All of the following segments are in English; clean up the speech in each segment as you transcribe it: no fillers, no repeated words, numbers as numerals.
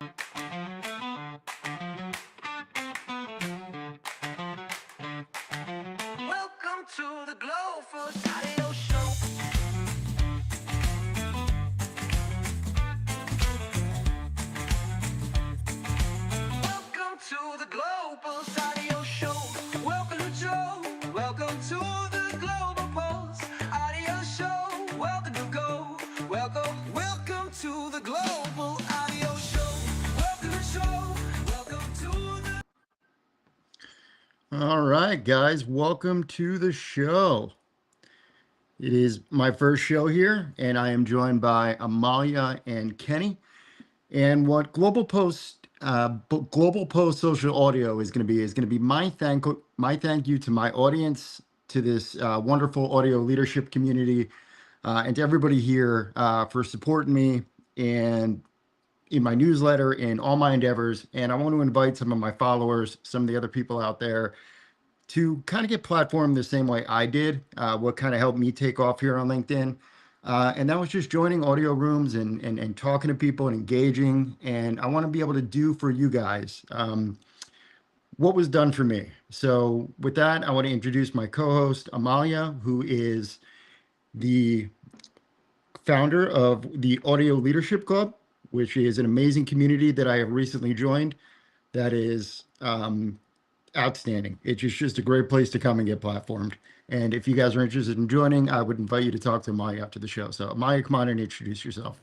Welcome to the Global Audio Show. Welcome to the Global Audio Show. Welcome to Joe. Welcome to the Global Pulse Audio Show. Welcome to Go. Welcome to the Global Audio Show. Welcome to Joe. Welcome to the. All right, guys, welcome to the show. It is my first show here, and I am joined by Amalia and Kenny. And what Global Post Social Audio is going to be my thank you to my audience, to this wonderful audio leadership community, and to everybody here for supporting me and in my newsletter and all my endeavors. And I want to invite some of my followers, some of the other people out there, to kind of get platformed the same way I did, what kind of helped me take off here on LinkedIn. And that was just joining audio rooms and talking to people and engaging. And I want to be able to do for you guys what was done for me. So with that, I want to introduce my co-host, Amalia, who is the founder of the Audio Leadership Club, which is an amazing community that I have recently joined. That is outstanding. It's just a great place to come and get platformed. And if you guys are interested in joining, I would invite you to talk to Maya after the show. So Maya, come on and introduce yourself.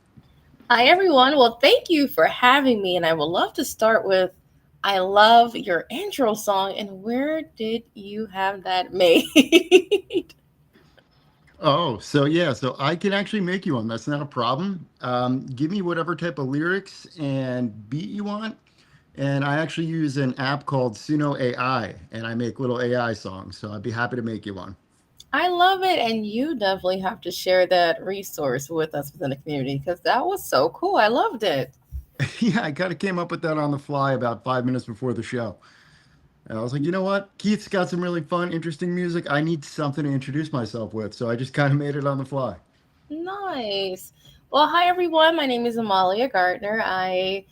Hi, everyone. Well, thank you for having me. And I would love to start with, I love your intro song. And where did you have that made? Oh, so yeah, so I can actually make you one. That's not a problem. Give me whatever type of lyrics and beat you want. And I actually use an app called Suno AI, and I make little AI songs. So I'd be happy to make you one. I love it. And you definitely have to share that resource with us within the community because that was so cool. I loved it. Yeah, I kind of came up with that on the fly about 5 minutes before the show. And I was like, you know what? Keith's got some really fun, interesting music. I need something to introduce myself with. So I just kind of made it on the fly. Nice. Well, hi, everyone. My name is Amalia Gardner. I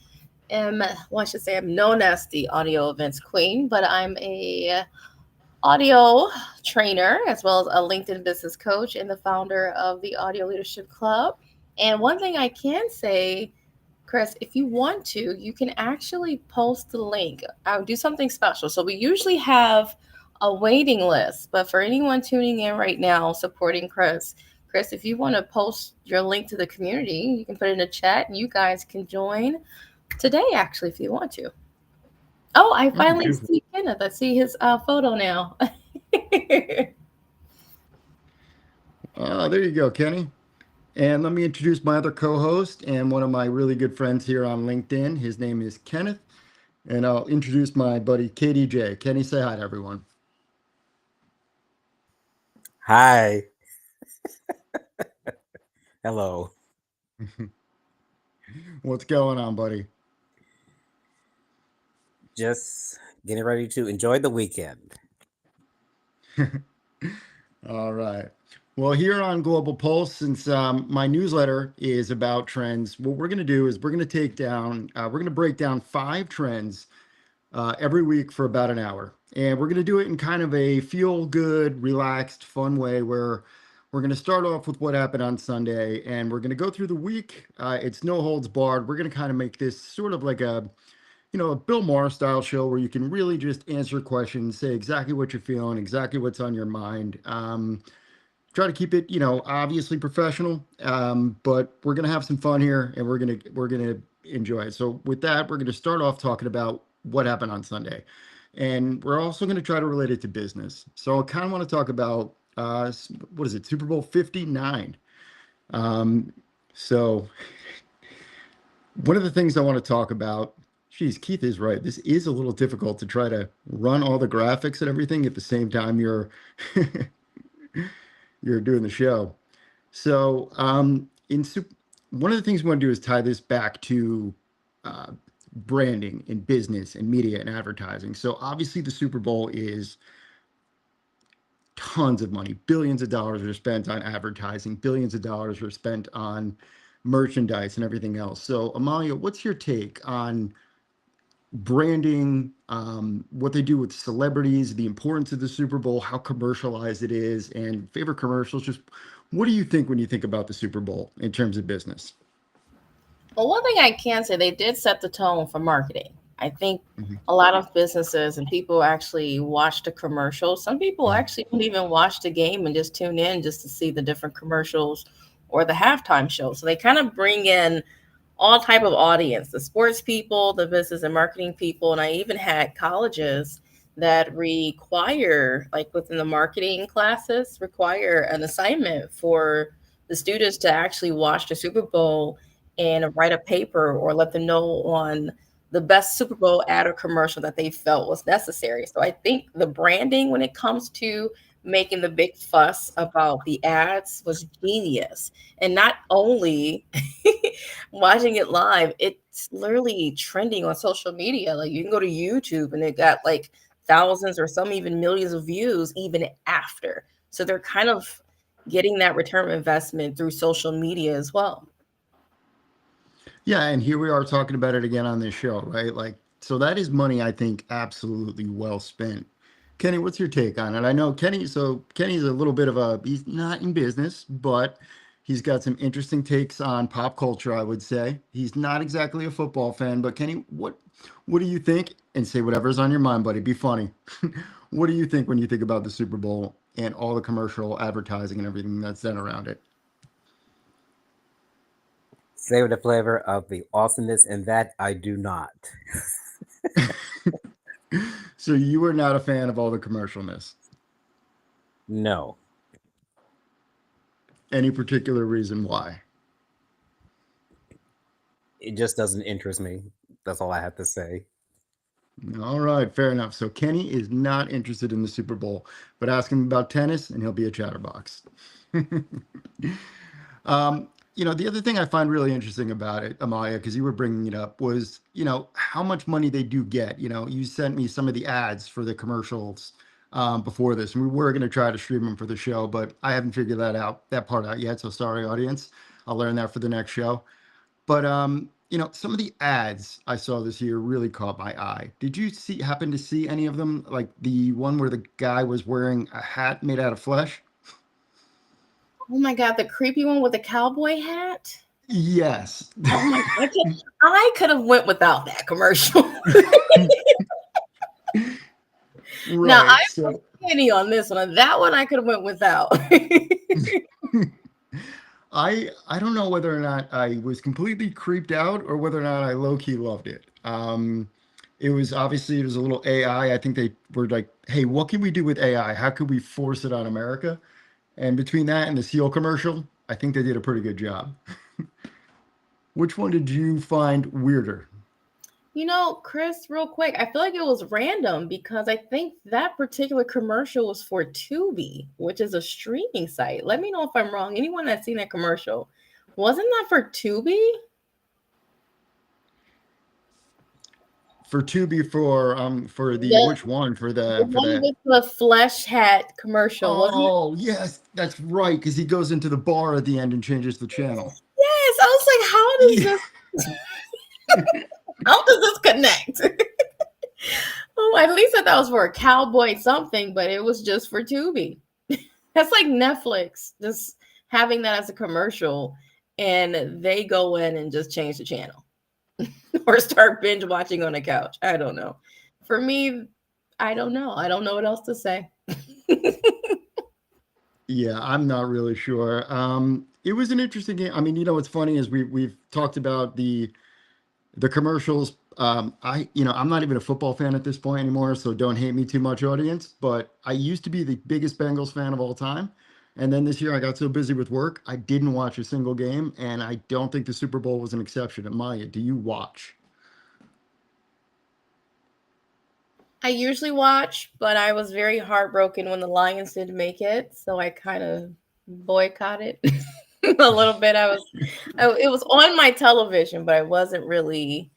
am, well, I should say, I'm known as the audio events queen, but I'm a audio trainer as well as a LinkedIn business coach and the founder of the Audio Leadership Club. And one thing I can say, Chris, if you want to, you can actually post the link. I'll do something special. So we usually have a waiting list, but for anyone tuning in right now supporting Chris, if you want to post your link to the community, you can put it in a chat and you guys can join today, actually, if you want to. Oh, I finally see Kenneth. I see his photo now. Oh, there you go, Kenny. And let me introduce my other co-host and one of my really good friends here on LinkedIn. His name is Kenneth. And I'll introduce my buddy KDJ. Kenny, say hi to everyone. Hi. Hello. What's going on, buddy? Just getting ready to enjoy the weekend. All right. Well, here on Global Pulse, since my newsletter is about trends, what we're going to do is we're going to break down 5 trends every week for about an hour. And we're going to do it in kind of a feel-good, relaxed, fun way where we're going to start off with what happened on Sunday, and we're going to go through the week. It's no holds barred. We're going to kind of make this sort of like a Bill Maher-style show where you can really just answer questions, say exactly what you're feeling, exactly what's on your mind. Try to keep it, obviously professional, but we're gonna have some fun here, and we're gonna enjoy it. So with that, we're gonna start off talking about what happened on Sunday, and we're also gonna try to relate it to business. So I kind of want to talk about what is it, Super Bowl 59. So one of the things I want to talk about. Geez, Keith is right. This is a little difficult to try to run all the graphics and everything at the same time you're doing the show. So, one of the things we want to do is tie this back to branding in business and media and advertising. So, obviously, the Super Bowl is tons of money. Billions of dollars are spent on advertising. Billions of dollars are spent on merchandise and everything else. So, Amalia, what's your take on branding, what they do with celebrities, the importance of the Super Bowl, how commercialized it is, and favorite commercials? Just what do you think when you think about the Super Bowl in terms of business? Well, one thing I can say, they did set the tone for marketing. I think Mhm. a lot of businesses and people actually watch the commercials. Some people actually don't even watch the game and just tune in just to see the different commercials or the halftime show. So they kind of bring in all type of audience, the sports people, the business and marketing people. And I even had colleges that require, like within the marketing classes, require an assignment for the students to actually watch the Super Bowl and write a paper or let them know on the best Super Bowl ad or commercial that they felt was necessary. So I think the branding when it comes to making the big fuss about the ads was genius. And not only watching it live, it's literally trending on social media. Like you can go to YouTube and it got like thousands or some even millions of views even after. So they're kind of getting that return of investment through social media as well. Yeah, and here we are talking about it again on this show, right? Like, so that is money I think absolutely well spent. Kenny, what's your take on it? I know Kenny's a little bit of he's not in business, but he's got some interesting takes on pop culture, I would say. He's not exactly a football fan, but Kenny, what do you think? And say whatever's on your mind, buddy. Be funny. What do you think when you think about the Super Bowl and all the commercial advertising and everything that's done around it? Savor the flavor of the awesomeness, and that I do not. So you were not a fan of all the commercialness. No, Any particular reason why? it just doesn't interest me. That's all I have to say. All right, fair enough. So Kenny is not interested in the Super Bowl, but ask him about tennis and he'll be a chatterbox. The other thing I find really interesting about it, Amaya, because you were bringing it up, was, how much money they do get. You sent me some of the ads for the commercials before this, and we were going to try to stream them for the show, but I haven't figured that part out yet. So sorry, audience. I'll learn that for the next show. But some of the ads I saw this year really caught my eye. Did you happen to see any of them? Like the one where the guy was wearing a hat made out of flesh? Oh my God, the creepy one with the cowboy hat. Yes. Oh my God, I could have went without that commercial. Now Right. I'm with So Kenny on this one. That one I could have went without. I don't know whether or not I was completely creeped out or whether or not I low key loved it. It was obviously it was a little AI. I think they were like, "Hey, what can we do with AI? How could we force it on America?" And between that and the Seal commercial, I think they did a pretty good job. Which one did you find weirder? Chris, real quick, I feel like it was random because I think that particular commercial was for Tubi, which is a streaming site. Let me know if I'm wrong. Anyone that's seen that commercial, wasn't that for Tubi? For Tubi for the The, which one? For the the for one the with the flesh hat commercial, wasn't it? Oh, yes, that's right, because he goes into the bar at the end and changes the channel. Yes, I was like, Yeah. how does this connect? Oh, at least I thought it was for a cowboy something, but it was just for Tubi. That's like Netflix, just having that as a commercial, and they go in and just change the channel or start binge watching on the couch. I don't know. For me, I don't know. I don't know what else to say. Yeah, I'm not really sure. It was an interesting game. I mean, what's funny is we've talked about the commercials. I'm not even a football fan at this point anymore, so don't hate me too much, audience. But I used to be the biggest Bengals fan of all time. And then this year I got so busy with work, I didn't watch a single game, and I don't think the Super Bowl was an exception. Maya, do you watch? I usually watch, but I was very heartbroken when the Lions didn't make it, so I kind of boycotted a little bit. It was on my television, but I wasn't really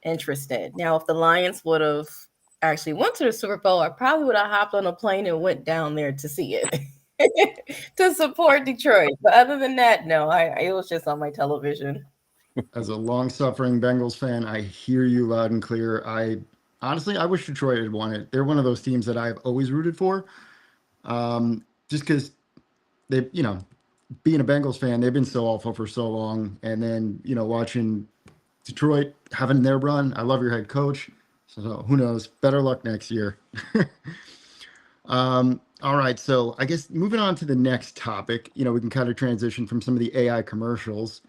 interested. Now, if the Lions would have actually went to the Super Bowl, I probably would have hopped on a plane and went down there to see it. to support Detroit. But other than that, no, it was just on my television. As a long-suffering Bengals fan, I hear you loud and clear. I honestly, I wish Detroit had won it. They're one of those teams that I've always rooted for. Just because they, being a Bengals fan, they've been so awful for so long. And then, watching Detroit having their run. I love your head coach. So who knows? Better luck next year. All right. So I guess moving on to the next topic, we can kind of transition from some of the AI commercials.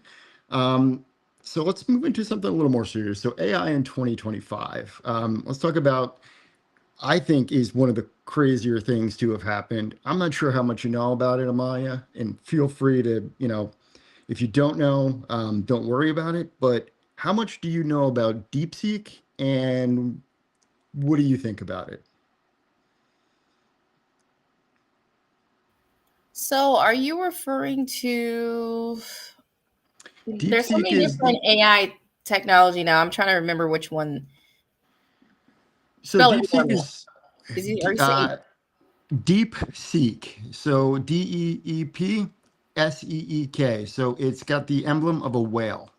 So let's move into something a little more serious. So AI in 2025. Let's talk about, I think, is one of the crazier things to have happened. I'm not sure how much you know about it, Amalia, and feel free to, if you don't know, don't worry about it. But how much do you know about DeepSeek, and what do you think about it? So, are you referring to? There's so DeepSeek many is different AI technology now. I'm trying to remember which one. so Spell it for DeepSeek me. is Are you saying? DeepSeek. So DeepSeek. So it's got the emblem of a whale.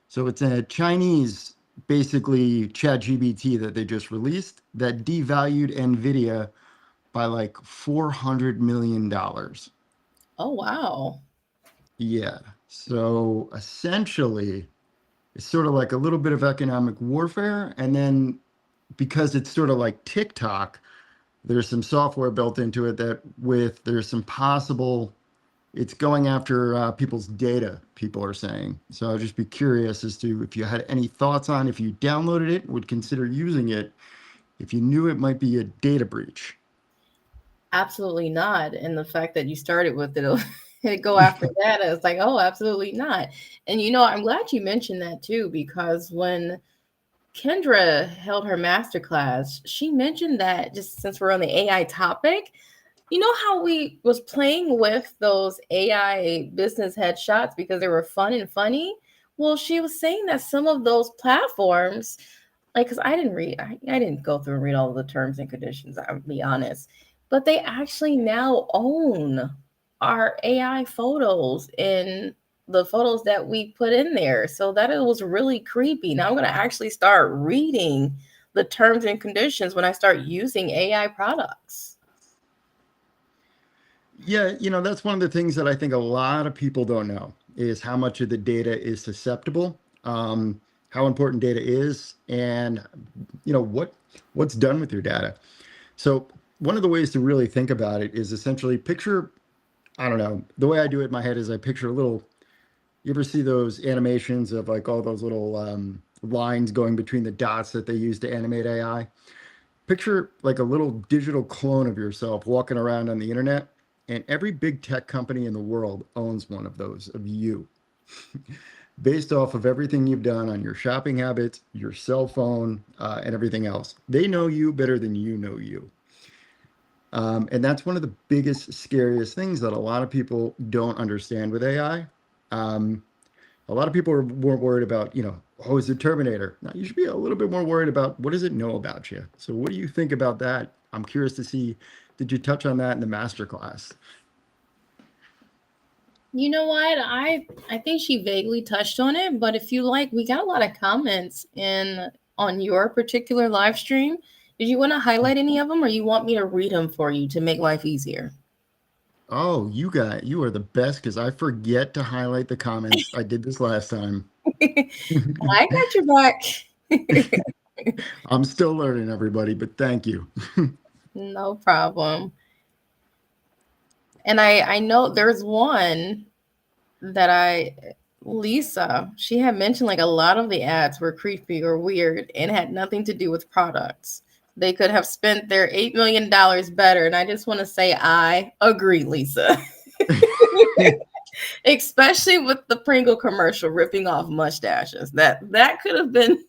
So it's a Chinese, basically ChatGPT that they just released that devalued Nvidia by like $400 million. Oh wow. Yeah. So essentially, it's sort of like a little bit of economic warfare. And then because it's sort of like TikTok, there's some software built into it there's some possible, it's going after people's data, people are saying. So I'd just be curious as to if you had any thoughts on if you downloaded it, would consider using it, if you knew it might be a data breach. Absolutely not. And the fact that you started with it, and go after that, it's like, oh, absolutely not. And I'm glad you mentioned that too, because when Kendra held her masterclass, she mentioned that, just since we're on the AI topic, how we was playing with those AI business headshots because they were fun and funny. Well, she was saying that some of those platforms, like, because I didn't go through and read all of the terms and conditions, I'll be honest, but they actually now own our AI photos and the photos that we put in there. So that it was really creepy. Now I'm going to actually start reading the terms and conditions when I start using AI products. Yeah, that's one of the things that I think a lot of people don't know is how much of the data is susceptible, how important data is, and what's done with your data. So one of the ways to really think about it is essentially picture, I don't know, the way I do it in my head is I picture a little, you ever see those animations of like all those little lines going between the dots that they use to animate AI? Picture like a little digital clone of yourself walking around on the internet, and every big tech company in the world owns one of those of you based off of everything you've done on your shopping habits, your cell phone, and everything else. They know you better than you know you. And that's one of the biggest, scariest things that a lot of people don't understand with AI. A lot of people are more worried about, oh, is it Terminator? Now, you should be a little bit more worried about what does it know about you? So what do you think about that? I'm curious to see, did you touch on that in the masterclass? You know what? I think she vaguely touched on it, but if you like, we got a lot of comments on your particular live stream. Did you want to highlight any of them, or you want me to read them for you to make life easier? Oh, you are the best because I forget to highlight the comments. I did this last time. I got your back. I'm still learning, everybody, but thank you. No problem. And I know there's one that Lisa, she had mentioned like a lot of the ads were creepy or weird and had nothing to do with products. They could have spent their $8 million better. And I just want to say, I agree, Lisa. Especially with the Pringle commercial ripping off mustaches. That could have been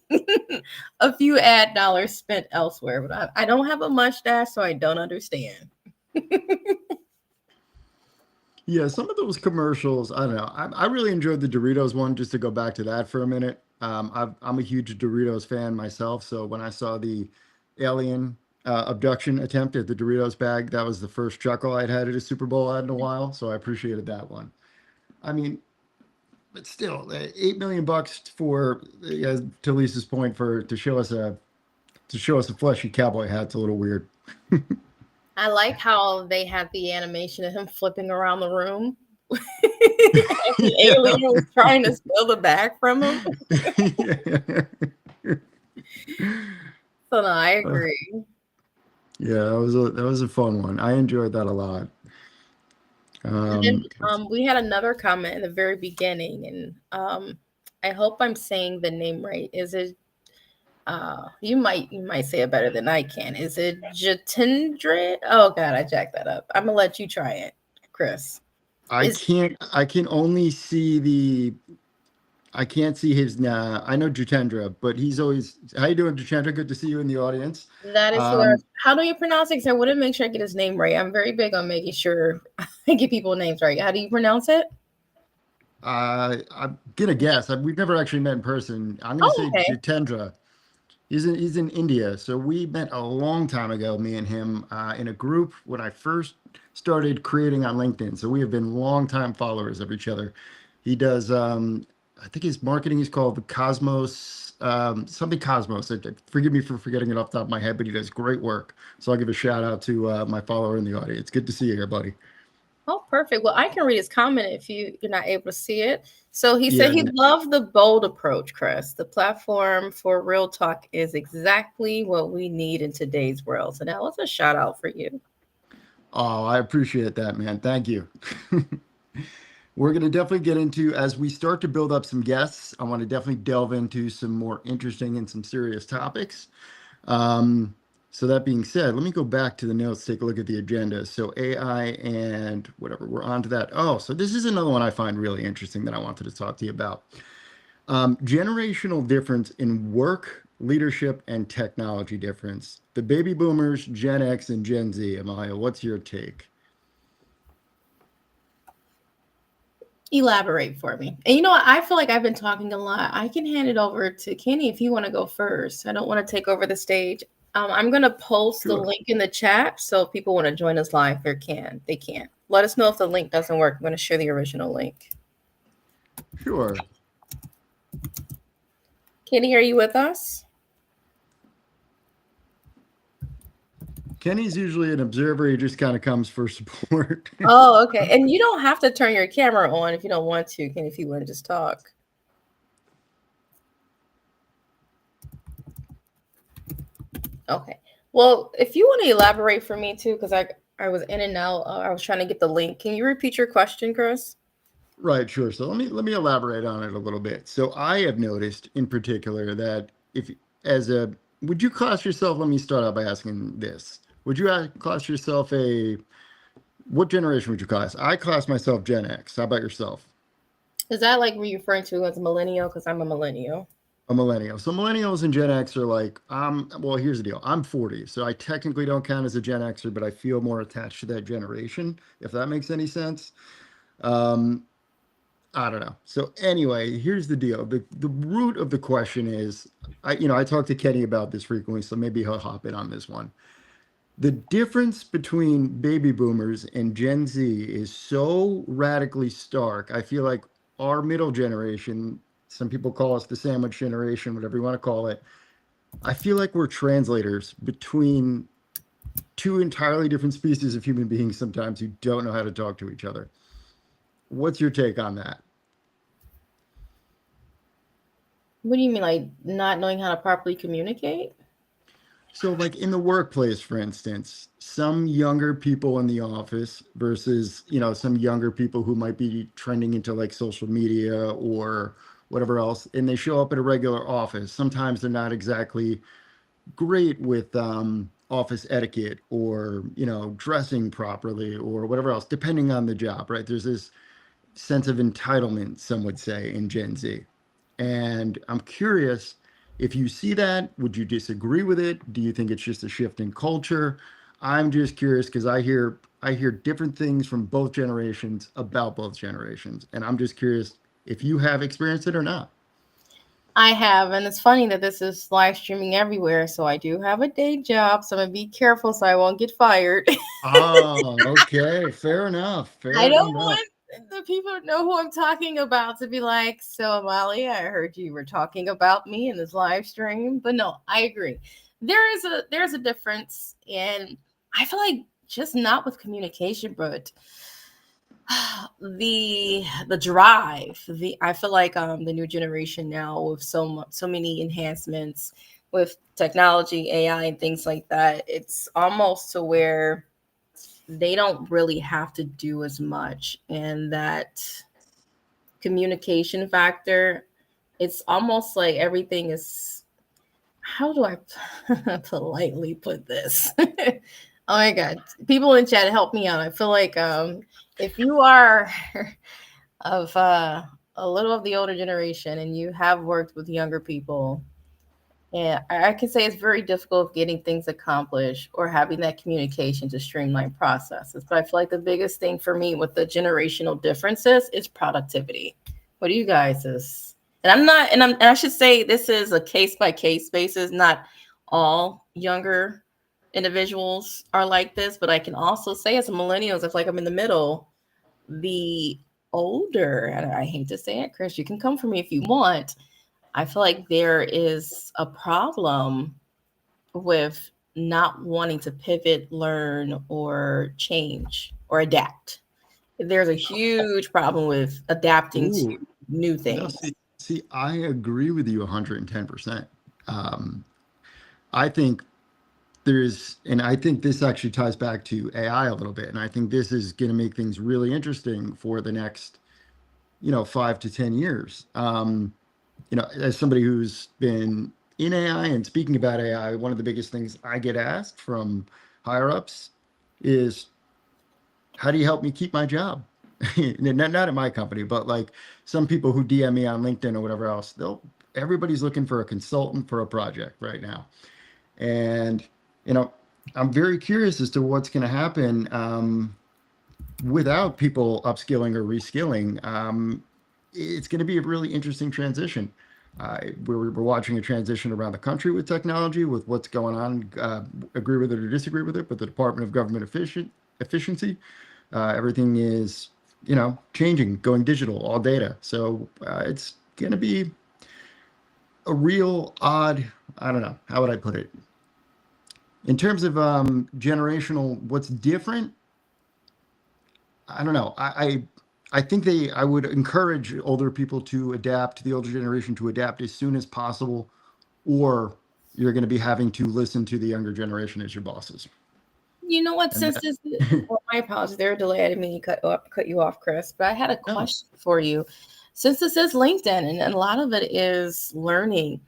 a few ad dollars spent elsewhere. But I don't have a mustache, so I don't understand. Yeah, some of those commercials, I don't know. I really enjoyed the Doritos one, just to go back to that for a minute. I'm a huge Doritos fan myself, so when I saw the alien abduction attempt at the Doritos bag. That was the first chuckle I'd had at a Super Bowl ad in a while, so I appreciated that one. I mean, but still, $8 million for, to Lisa's point, for to show us a fleshy cowboy hat's a little weird. I like how they had the animation of him flipping around the room. The Yeah. alien was trying to steal the bag from him. So no, I agree. Yeah, that was a fun one. I enjoyed that a lot. And then we had another comment in the very beginning, and I hope I'm saying the name right. Is it you might say it better than I can. Is it Jatindra? Oh god, I jacked that up. I'm gonna let you try it, Chris. I can only see I can't see his. I know Jitendra, but he's always. How you doing, Jitendra? Good to see you in the audience. That is how do you pronounce it? Because I want to make sure I get his name right. I'm very big on making sure I get people's names right. How do you pronounce it? I'm gonna guess. We've never actually met in person. I'm gonna say okay. Jitendra. He's in India, so we met a long time ago, me and him, in a group when I first started creating on LinkedIn. So we have been longtime followers of each other. He does, I think his marketing is called the Cosmos, something Cosmos. Forgive me for forgetting it off the top of my head, but he does great work. So I'll give a shout out to my follower in the audience. Good to see you here, buddy. Oh, perfect. Well, I can read his comment if you're not able to see it. So he Yeah, said he loved the bold approach, Chris. The platform for real talk is exactly what we need in today's world. So that was a shout out for you. Oh, I appreciate that, man. Thank you. We're going to definitely get into, as we start to build up some guests, I want to definitely delve into some more interesting and some serious topics. So that being said, let me go back to the notes, take a look at the agenda. So AI and whatever, we're on to that. Oh, so this is another one I find really interesting that I wanted to talk to you about. Generational difference in work, leadership, and technology difference. The baby boomers, Gen X, and Gen Z. Amalia, what's your take? Elaborate for me. And you know what? I feel like I've been talking a lot. I can hand it over to Kenny if you want to go first. I don't want to take over the stage. I'm going to post the link in the chat. So if people want to join us live, they can. Let us know if the link doesn't work. I'm going to share the original link. Sure. Kenny, are you with us? Kenny's usually an observer. He just kind of comes for support. Oh, okay. And you don't have to turn your camera on if you don't want to, Kenny, if you want to just talk. Okay. Well, if you want to elaborate for me too, because I was in and out. I was trying to get the link. Can you repeat your question, Chris? Right, sure. So let me elaborate on it a little bit. So I have noticed in particular that would you class yourself, let me start out by asking this. Would you class yourself what generation would you class? I class myself Gen X. How about yourself? Is that like what you're referring to as a millennial? Because I'm a millennial. A millennial. So millennials and Gen X are like, well, here's the deal. I'm 40, so I technically don't count as a Gen Xer, but I feel more attached to that generation, if that makes any sense. I don't know. So anyway, here's the deal. The root of the question is, I talk to Kenny about this frequently, so maybe he'll hop in on this one. The difference between baby boomers and Gen Z is so radically stark. I feel like our middle generation, some people call us the sandwich generation, whatever you want to call it. I feel like we're translators between two entirely different species of human beings sometimes who don't know how to talk to each other. What's your take on that? What do you mean, like not knowing how to properly communicate? So, like in the workplace, for instance, some younger people in the office versus, some younger people who might be trending into like social media or whatever else, and they show up at a regular office. Sometimes they're not exactly great with office etiquette or, dressing properly or whatever else, depending on the job, right? There's this sense of entitlement, some would say, in Gen Z. And I'm curious, if you see that, would you disagree with it? Do you think it's just a shift in culture? I'm just curious because I hear different things from both generations about both generations. And I'm just curious if you have experienced it or not. I have, and it's funny that this is live streaming everywhere. So I do have a day job, so I'm gonna be careful so I won't get fired. Oh, okay. Fair enough. I Fair don't enough. want the people to know who I'm talking about to be like, so Amalia, I heard you were talking about me in this live stream. But no, I agree. There's a difference, and I feel like just not with communication, but the drive. The I feel like the new generation now with so many enhancements with technology, AI, and things like that, it's almost to where they don't really have to do as much, and that communication factor, it's almost like everything is, how do I politely put this? Oh my god, people in chat, help me out. I feel like if you are of a little of the older generation and you have worked with younger people, yeah, I can say it's very difficult getting things accomplished or having that communication to streamline processes. But I feel like the biggest thing for me with the generational differences is productivity. What do you guys is? And I'm not, and I should say this is a case by case basis. Not all younger individuals are like this, but I can also say as a millennials, I feel like I'm in the middle. The older, and I hate to say it, Chris, you can come for me if you want. I feel like there is a problem with not wanting to pivot, learn, or change or adapt. There's a huge problem with adapting to Ooh, new no, things. see, I agree with you 110%. Um, I think and I think this actually ties back to AI a little bit. And I think this is going to make things really interesting for the next, 5 to 10 years. As somebody who's been in AI and speaking about AI, one of the biggest things I get asked from higher ups is, how do you help me keep my job? Not at my company, but like some people who DM me on LinkedIn or whatever else, everybody's looking for a consultant for a project right now. And, you know, I'm very curious as to what's going to happen without people upskilling or reskilling. It's going to be a really interesting transition. We're watching a transition around the country with technology, with what's going on. Agree with it or disagree with it, but the Department of Government Efficiency, everything is, changing, going digital, all data. So it's going to be a real odd, I don't know, how would I put it? In terms of generational, what's different, I don't know. I think I would encourage older people to adapt, the older generation to adapt as soon as possible, or you're going to be having to listen to the younger generation as your bosses. You know what? And Since this, well, my apologies, they're delayed. I didn't mean to cut you off, Chris. But I had a no, question for you. Since this is LinkedIn, and a lot of it is learning,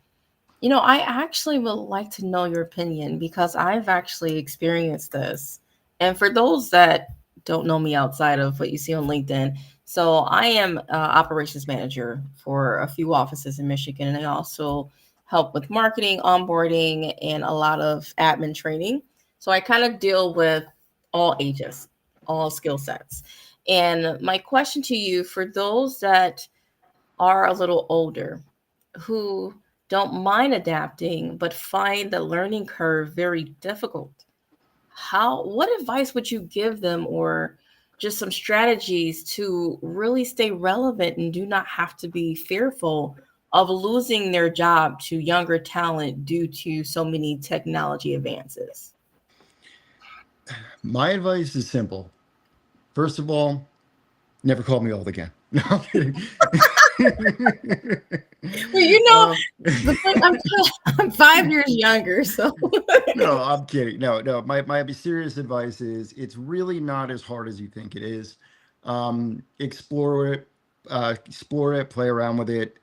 I actually would like to know your opinion because I've actually experienced this. And for those that don't know me outside of what you see on LinkedIn, so I am operations manager for a few offices in Michigan, and I also help with marketing, onboarding, and a lot of admin training. So I kind of deal with all ages, all skill sets. And my question to you, for those that are a little older, who don't mind adapting but find the learning curve very difficult, what advice would you give them, or just some strategies to really stay relevant and do not have to be fearful of losing their job to younger talent due to so many technology advances? my advice is simple. First of all, never call me old again. No, I'm kidding. Well, um, the thing, I'm 5 years younger, so no, I'm kidding. No, no. My serious advice is it's really not as hard as you think it is. Explore it, play around with it.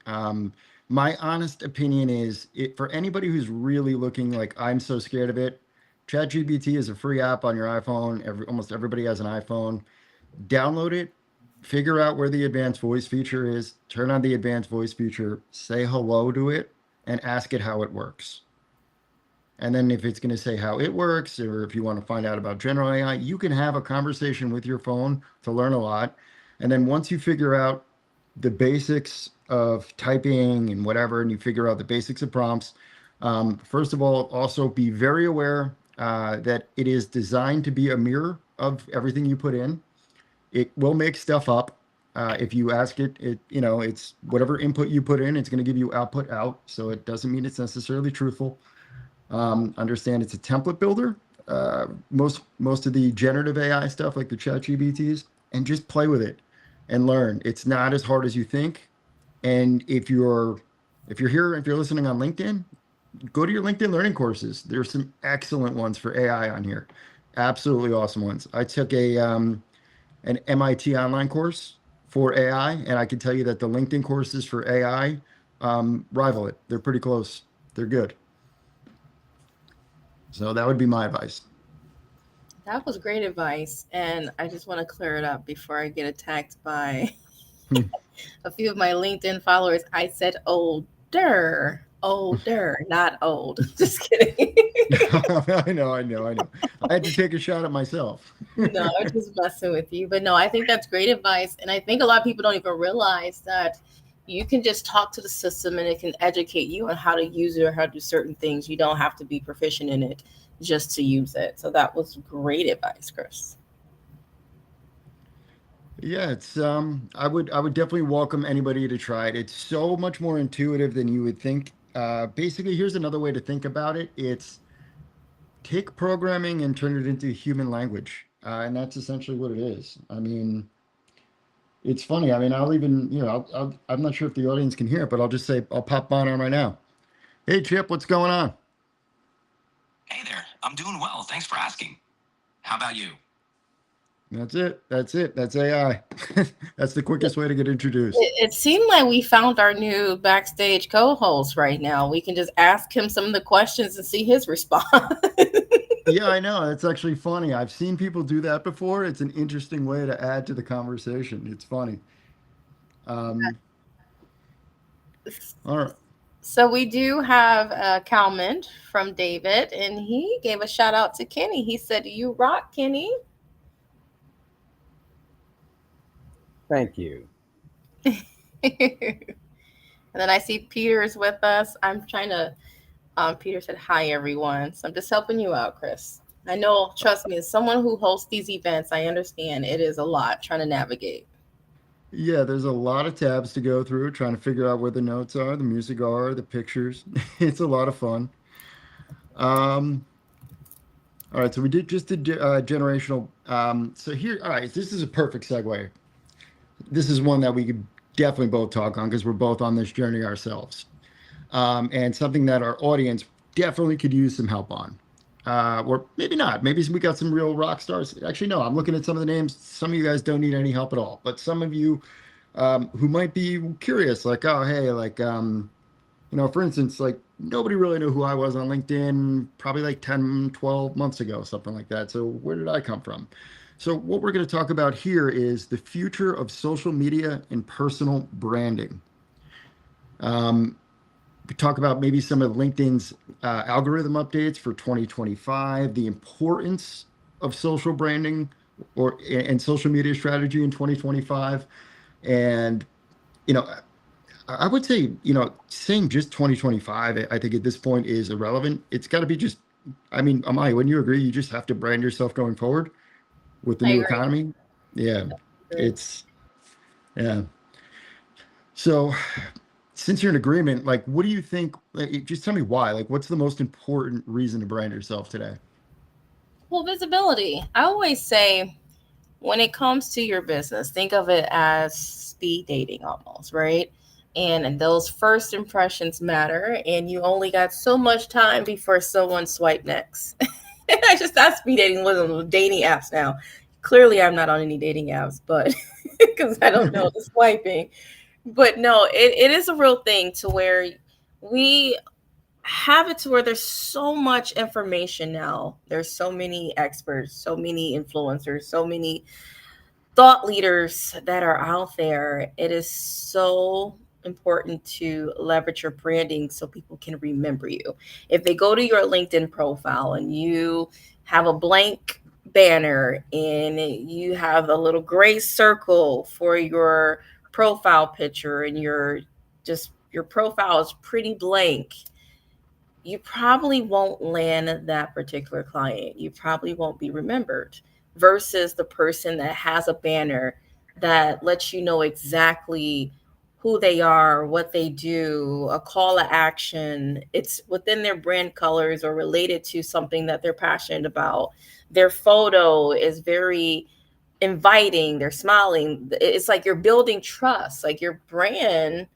My honest opinion is, for anybody who's really looking like I'm so scared of it. ChatGPT is a free app on your iPhone. Almost everybody has an iPhone. Download it, figure out where the advanced voice feature is, turn on the advanced voice feature, say hello to it, and ask it how it works. And then if it's going to say how it works, or if you want to find out about general AI, you can have a conversation with your phone to learn a lot. And then once you figure out the basics of typing and whatever, and you figure out the basics of prompts. First of all, also be very aware that it is designed to be a mirror of everything you put in. It will make stuff up. If you ask it, it's whatever input you put in, it's going to give you output out. So it doesn't mean it's necessarily truthful. Understand it's a template builder. Most of the generative AI stuff, like the chat GBTs, and just play with it and learn. It's not as hard as you think. And if you're listening on LinkedIn, go to your LinkedIn learning courses. There's some excellent ones for AI on here. Absolutely awesome ones. I took an MIT online course for AI, and I can tell you that the LinkedIn courses for AI rival it. They're pretty close. They're good. So that would be my advice. That was great advice. And I just want to clear it up before I get attacked by a few of my LinkedIn followers. I said older, not old. Just kidding. I know. I had to take a shot at myself. No, I'm just messing with you. But no, I think that's great advice. And I think a lot of people don't even realize that you can just talk to the system and it can educate you on how to use it or how to do certain things. You don't have to be proficient in it just to use it. So that was great advice, Chris. Yeah, it's I would definitely welcome anybody to try it. It's so much more intuitive than you would think. Basically, here's another way to think about it. It's take programming and turn it into human language. And that's essentially what it is. I mean, it's funny. I mean, I'll even, I'm not sure if the audience can hear it, but I'll just say, I'll pop on right now. Hey, Chip, what's going on? Hey there, I'm doing well. Thanks for asking. How about you? That's it. That's AI. That's the quickest way to get introduced. It seemed like we found our new backstage co-host right now. We can just ask him some of the questions and see his response. Yeah, I know. It's actually funny. I've seen people do that before. It's an interesting way to add to the conversation. It's funny. Um, all right. So we do have a comment from David, and he gave a shout out to Kenny. He said, "You rock, Kenny." Thank you. And then I see Peter is with us. I'm trying to. Peter said, "Hi, everyone." So I'm just helping you out, Chris. I know. Trust me, as someone who hosts these events, I understand it is a lot trying to navigate. Yeah, there's a lot of tabs to go through, trying to figure out where the notes are, the music are, the pictures. It's a lot of fun. Um, all right, so we just did generational. So here, all right, this is a perfect segue. This is one that we could definitely both talk on because we're both on this journey ourselves. And something that our audience definitely could use some help on. Or maybe not. Maybe we got some real rock stars. Actually, no, I'm looking at some of the names. Some of you guys don't need any help at all. But some of you who might be curious, like, oh, hey, like, for instance, like nobody really knew who I was on LinkedIn probably like 10, 12 months ago, something like that. So where did I come from? So what we're going to talk about here is the future of social media and personal branding. We talk about maybe some of LinkedIn's algorithm updates for 2025, the importance of social branding and social media strategy in 2025. And, I would say, saying just 2025, I think at this point is irrelevant. It's got to be just, I mean, Amaya, wouldn't you agree? You just have to brand yourself going forward with the I new agree. economy. Yeah, I agree. yeah. So since you're in agreement, like, what do you think? Like, just tell me why. Like, what's the most important reason to brand yourself today? Well, visibility. I always say when it comes to your business, think of it as speed dating almost, right? And those first impressions matter, and you only got so much time before someone swipe next. I just not speed dating, one of those dating apps now. Clearly, I'm not on any dating apps, but because I don't know the swiping. But no, it is a real thing to where we have it to where there's so much information now. There's so many experts, so many influencers, so many thought leaders that are out there. It is so important to leverage your branding so people can remember you. If they go to your LinkedIn profile and you have a blank banner and you have a little gray circle for your profile picture and your just your profile is pretty blank, you probably won't land that particular client. You probably won't be remembered versus the person that has a banner that lets you know exactly who they are, what they do, a call to action. It's within their brand colors or related to something that they're passionate about. Their photo is very inviting, they're smiling. It's like you're building trust. Like your brand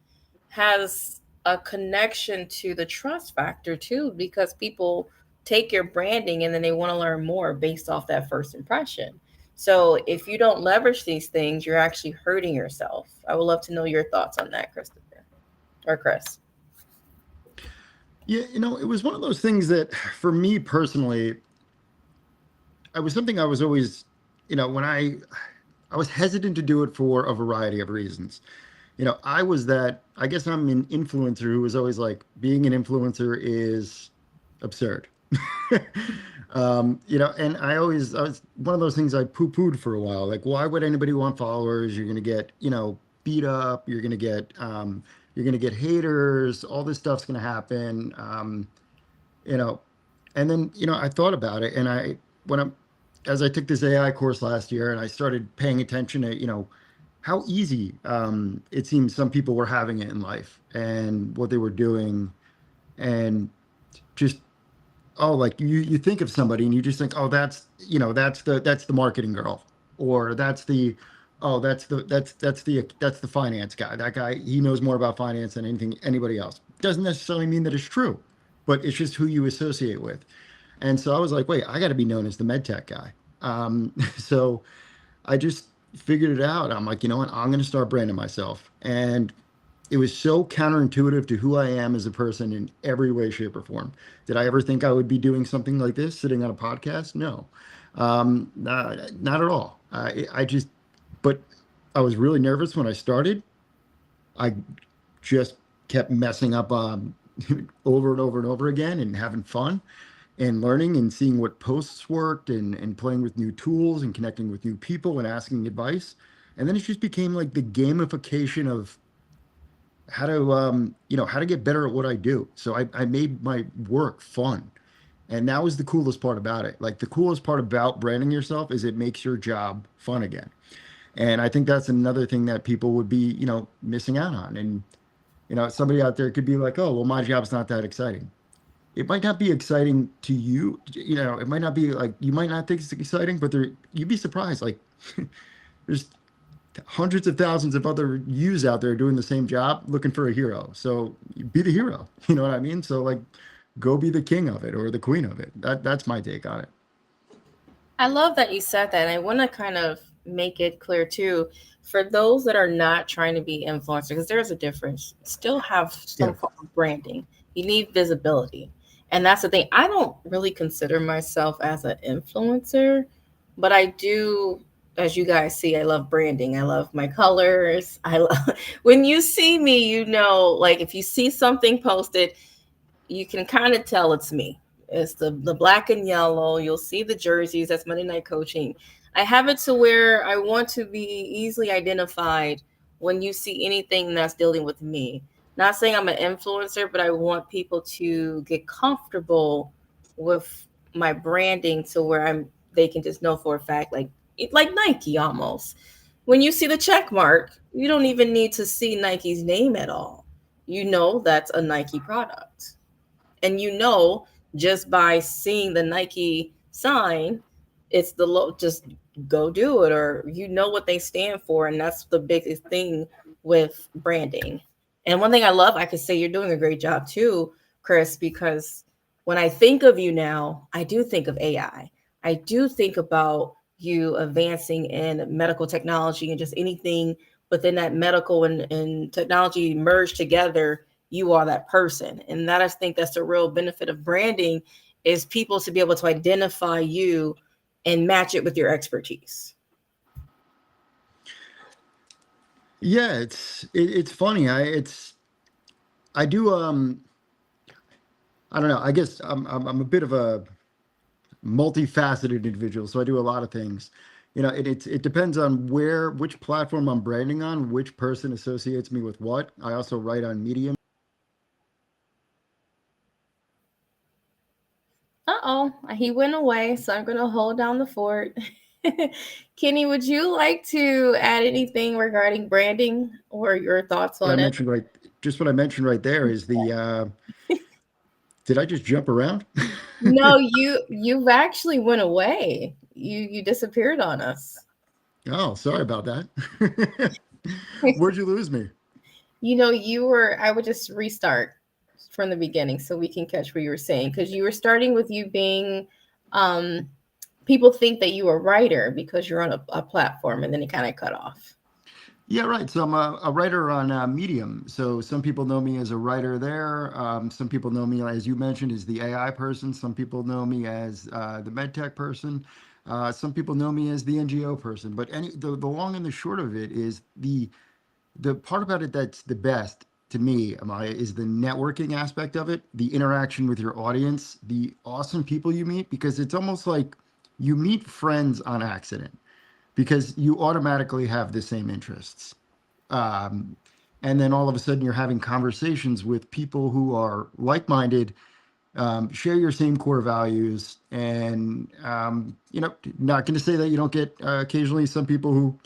has a connection to the trust factor too, because people take your branding and then they want to learn more based off that first impression. So if you don't leverage these things, you're actually hurting yourself. I would love to know your thoughts on that, Christopher or Chris. Yeah, it was one of those things that for me personally, I was something I was always, when I was hesitant to do it for a variety of reasons. I was that, I guess I'm an influencer who was always like, being an influencer is absurd. And I was one of those things I poo-pooed for a while. Like, why would anybody want followers? You're going to get, beat up. You're going to get haters. All this stuff's going to happen. You know, and then, I thought about it, and as I took this AI course last year and I started paying attention to, how easy it seems some people were having it in life and what they were doing, and just, oh, like you think of somebody and you just think, oh, that's the marketing girl, or that's the, oh, that's the finance guy. That guy, he knows more about finance than anybody else. Doesn't necessarily mean that it's true, but it's just who you associate with. And so I was like, wait, I got to be known as the med tech guy. So I just figured it out. I'm like, you know what? I'm going to start branding myself. And it was so counterintuitive to who I am as a person in every way, shape, or form. Did I ever think I would be doing something like this, sitting on a podcast? No, not at all. But I was really nervous when I started. I just kept messing up over and over and over again and having fun and learning and seeing what posts worked, and playing with new tools and connecting with new people and asking advice. And then it just became like the gamification of how to get better at what I do. So I made my work fun. And that was the coolest part about it. Like, the coolest part about branding yourself is it makes your job fun again. And I think that's another thing that people would be, missing out on. And, somebody out there could be like, oh, well, my job's not that exciting. It might not be exciting to you. It might not be like, you might not think it's exciting, but you'd be surprised. Like, there's hundreds of thousands of other yous out there doing the same job looking for a hero. So be the hero. You know what I mean? So, like, go be the king of it or the queen of it. That's my take on it. I love that you said that. And I want to kind of make it clear too, for those that are not trying to be influencers, because there's a difference. Still have some form of branding. You need visibility. And that's the thing. I don't really consider myself as an influencer, but I do, as you guys see, I love branding. I love my colors. I love when you see me, like if you see something posted, you can kind of tell it's me. It's the black and yellow. You'll see the jerseys. That's Monday Night Coaching. I have it to where I want to be easily identified when you see anything that's dealing with me. Not saying I'm an influencer, but I want people to get comfortable with my branding to where they can just know for a fact, like Nike almost. When you see the check mark, you don't even need to see Nike's name at all. That's a Nike product. And just by seeing the Nike sign, it's just go do it, or what they stand for. And that's the biggest thing with branding. And one thing I love, I could say you're doing a great job too, Chris, because when I think of you now, I do think of AI. I do think about you advancing in medical technology and just anything within that medical and technology merged together. You are that person. And I think that's the real benefit of branding, is people to be able to identify you and match it with your expertise. Yeah, it's funny. I do I don't know. I guess I'm a bit of a multifaceted individual, so I do a lot of things. it depends on which platform I'm branding on, which person associates me with what. I also write on Medium. Uh-oh, he went away, so I'm going to hold down the fort. Kenny, would you like to add anything regarding branding or your thoughts What I on it? mentioned right, just what I mentioned right there is did I just jump around? No, you've actually went away. You disappeared on us. Oh, sorry about that. Where'd you lose me? I would just restart from the beginning so we can catch what you were saying, because you were starting with you being um people think that you are a writer because you're on a platform, and then it kind of cut off. Yeah, right. So I'm a writer on Medium. So some people know me as a writer there. Some people know me, as you mentioned, as the AI person. Some people know me as the medtech person. Some people know me as the NGO person. But the long and the short of it is the part about it that's the best to me, Amaya, is the networking aspect of it, the interaction with your audience, the awesome people you meet, because it's almost like you meet friends on accident because you automatically have the same interests. Um, and then all of a sudden you're having conversations with people who are like-minded, share your same core values, and not going to say that you don't get occasionally some people who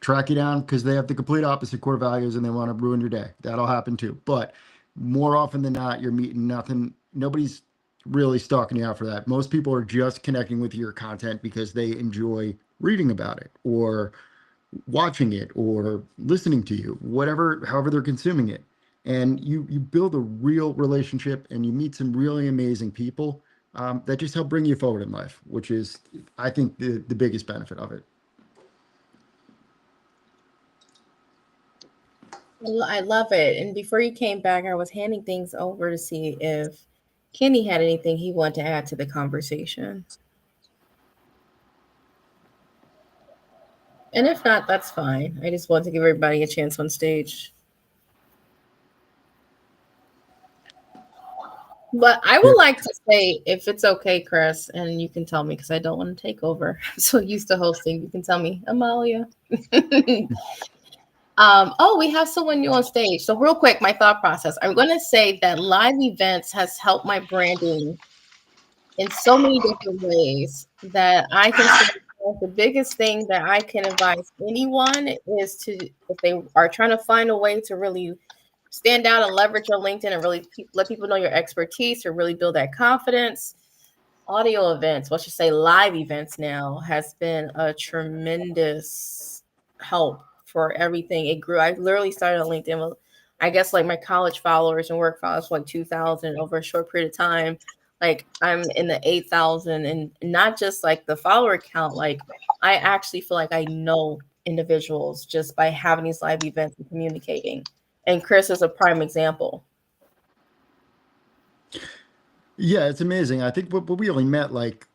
track you down because they have the complete opposite core values and they want to ruin your day. That'll happen too. But more often than not, you're meeting nothing. Nobody's really stalking you out for that. Most people are just connecting with your content because they enjoy reading about it or watching it or listening to you, whatever, however they're consuming it. And you build a real relationship and you meet some really amazing people that just help bring you forward in life, which is, I think, the biggest benefit of it. I love it. And before you came back, I was handing things over to see if Kenny had anything he wanted to add to the conversation. And if not, that's fine. I just want to give everybody a chance on stage. But I Yeah. would like to say, if it's okay, Chris, and you can tell me because I don't want to take over. I'm so used to hosting. You can tell me, Amalia. Oh, we have someone new on stage. So real quick, my thought process. I'm going to say that live events has helped my branding in so many different ways that I can say the biggest thing that I can advise anyone is to, if they are trying to find a way to really stand out and leverage your LinkedIn and really let people know your expertise or really build that confidence. Audio events, let's just say live events now, has been a tremendous help for everything. It grew. I literally started on LinkedIn with, I guess, like my college followers and work followers, like 2,000 over a short period of time. Like I'm in the 8,000, and not just like the follower count. Like I actually feel like I know individuals just by having these live events and communicating. And Chris is a prime example. Yeah, it's amazing. I think we only met like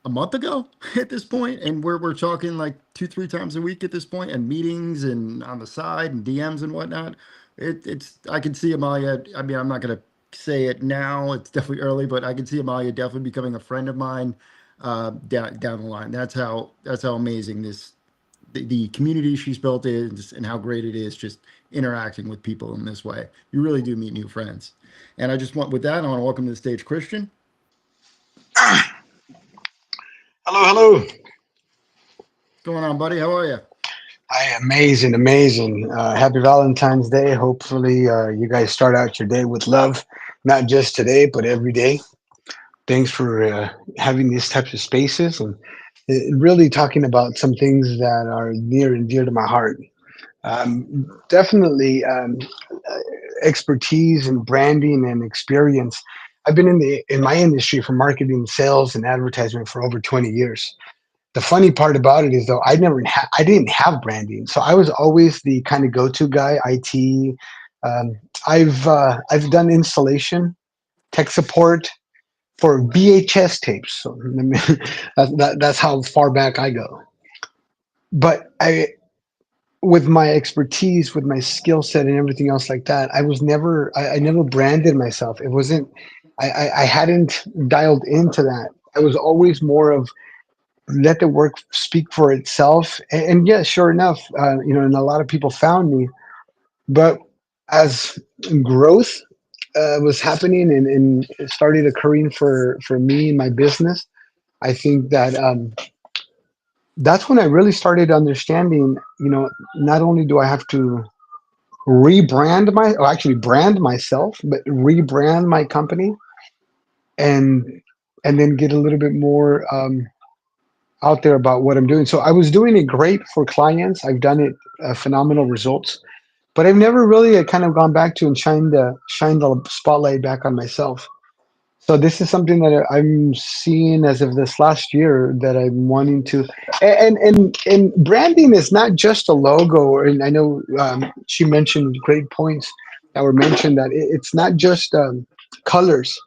a month ago at this point, and we're talking like 2, 3 times a week at this point, and meetings and on the side and DMs and whatnot. It's I can see Amalia. I mean, I'm not gonna say it now. It's definitely early, but I can see Amalia definitely becoming a friend of mine down the line. That's how amazing the community she's built is and how great it is just interacting with people in this way. You really do meet new friends. And I just want, with that, I want to welcome to the stage Christian. Hello, hello. What's going on, buddy? How are you? Amazing, amazing. Happy Valentine's Day. Hopefully, you guys start out your day with love, not just today, but every day. Thanks for having these types of spaces and really talking about some things that are near and dear to my heart. Definitely expertise and branding and experience. I've been in my industry for marketing, sales, and advertisement for over 20 years. The funny part about it is though I didn't have branding, so I was always the kind of go-to guy. IT. Um, I've done installation, tech support for VHS tapes. So that's how far back I go. But with my expertise, with my skill set, and everything else like that, I never branded myself. It wasn't. I hadn't dialed into that. I was always more of let the work speak for itself. And yeah, sure enough, and a lot of people found me. But as growth was happening and it started occurring for me and my business, I think that that's when I really started understanding, not only do I have to actually brand myself, but rebrand my company and and then get a little bit more out there about what I'm doing. So I was doing it great for clients. I've done it phenomenal results, but I've never really kind of gone back to and shine the spotlight back on myself. So this is something that I'm seeing as of this last year that I'm wanting to, and branding is not just a logo. And I know she mentioned great points that were mentioned that it's not just colors,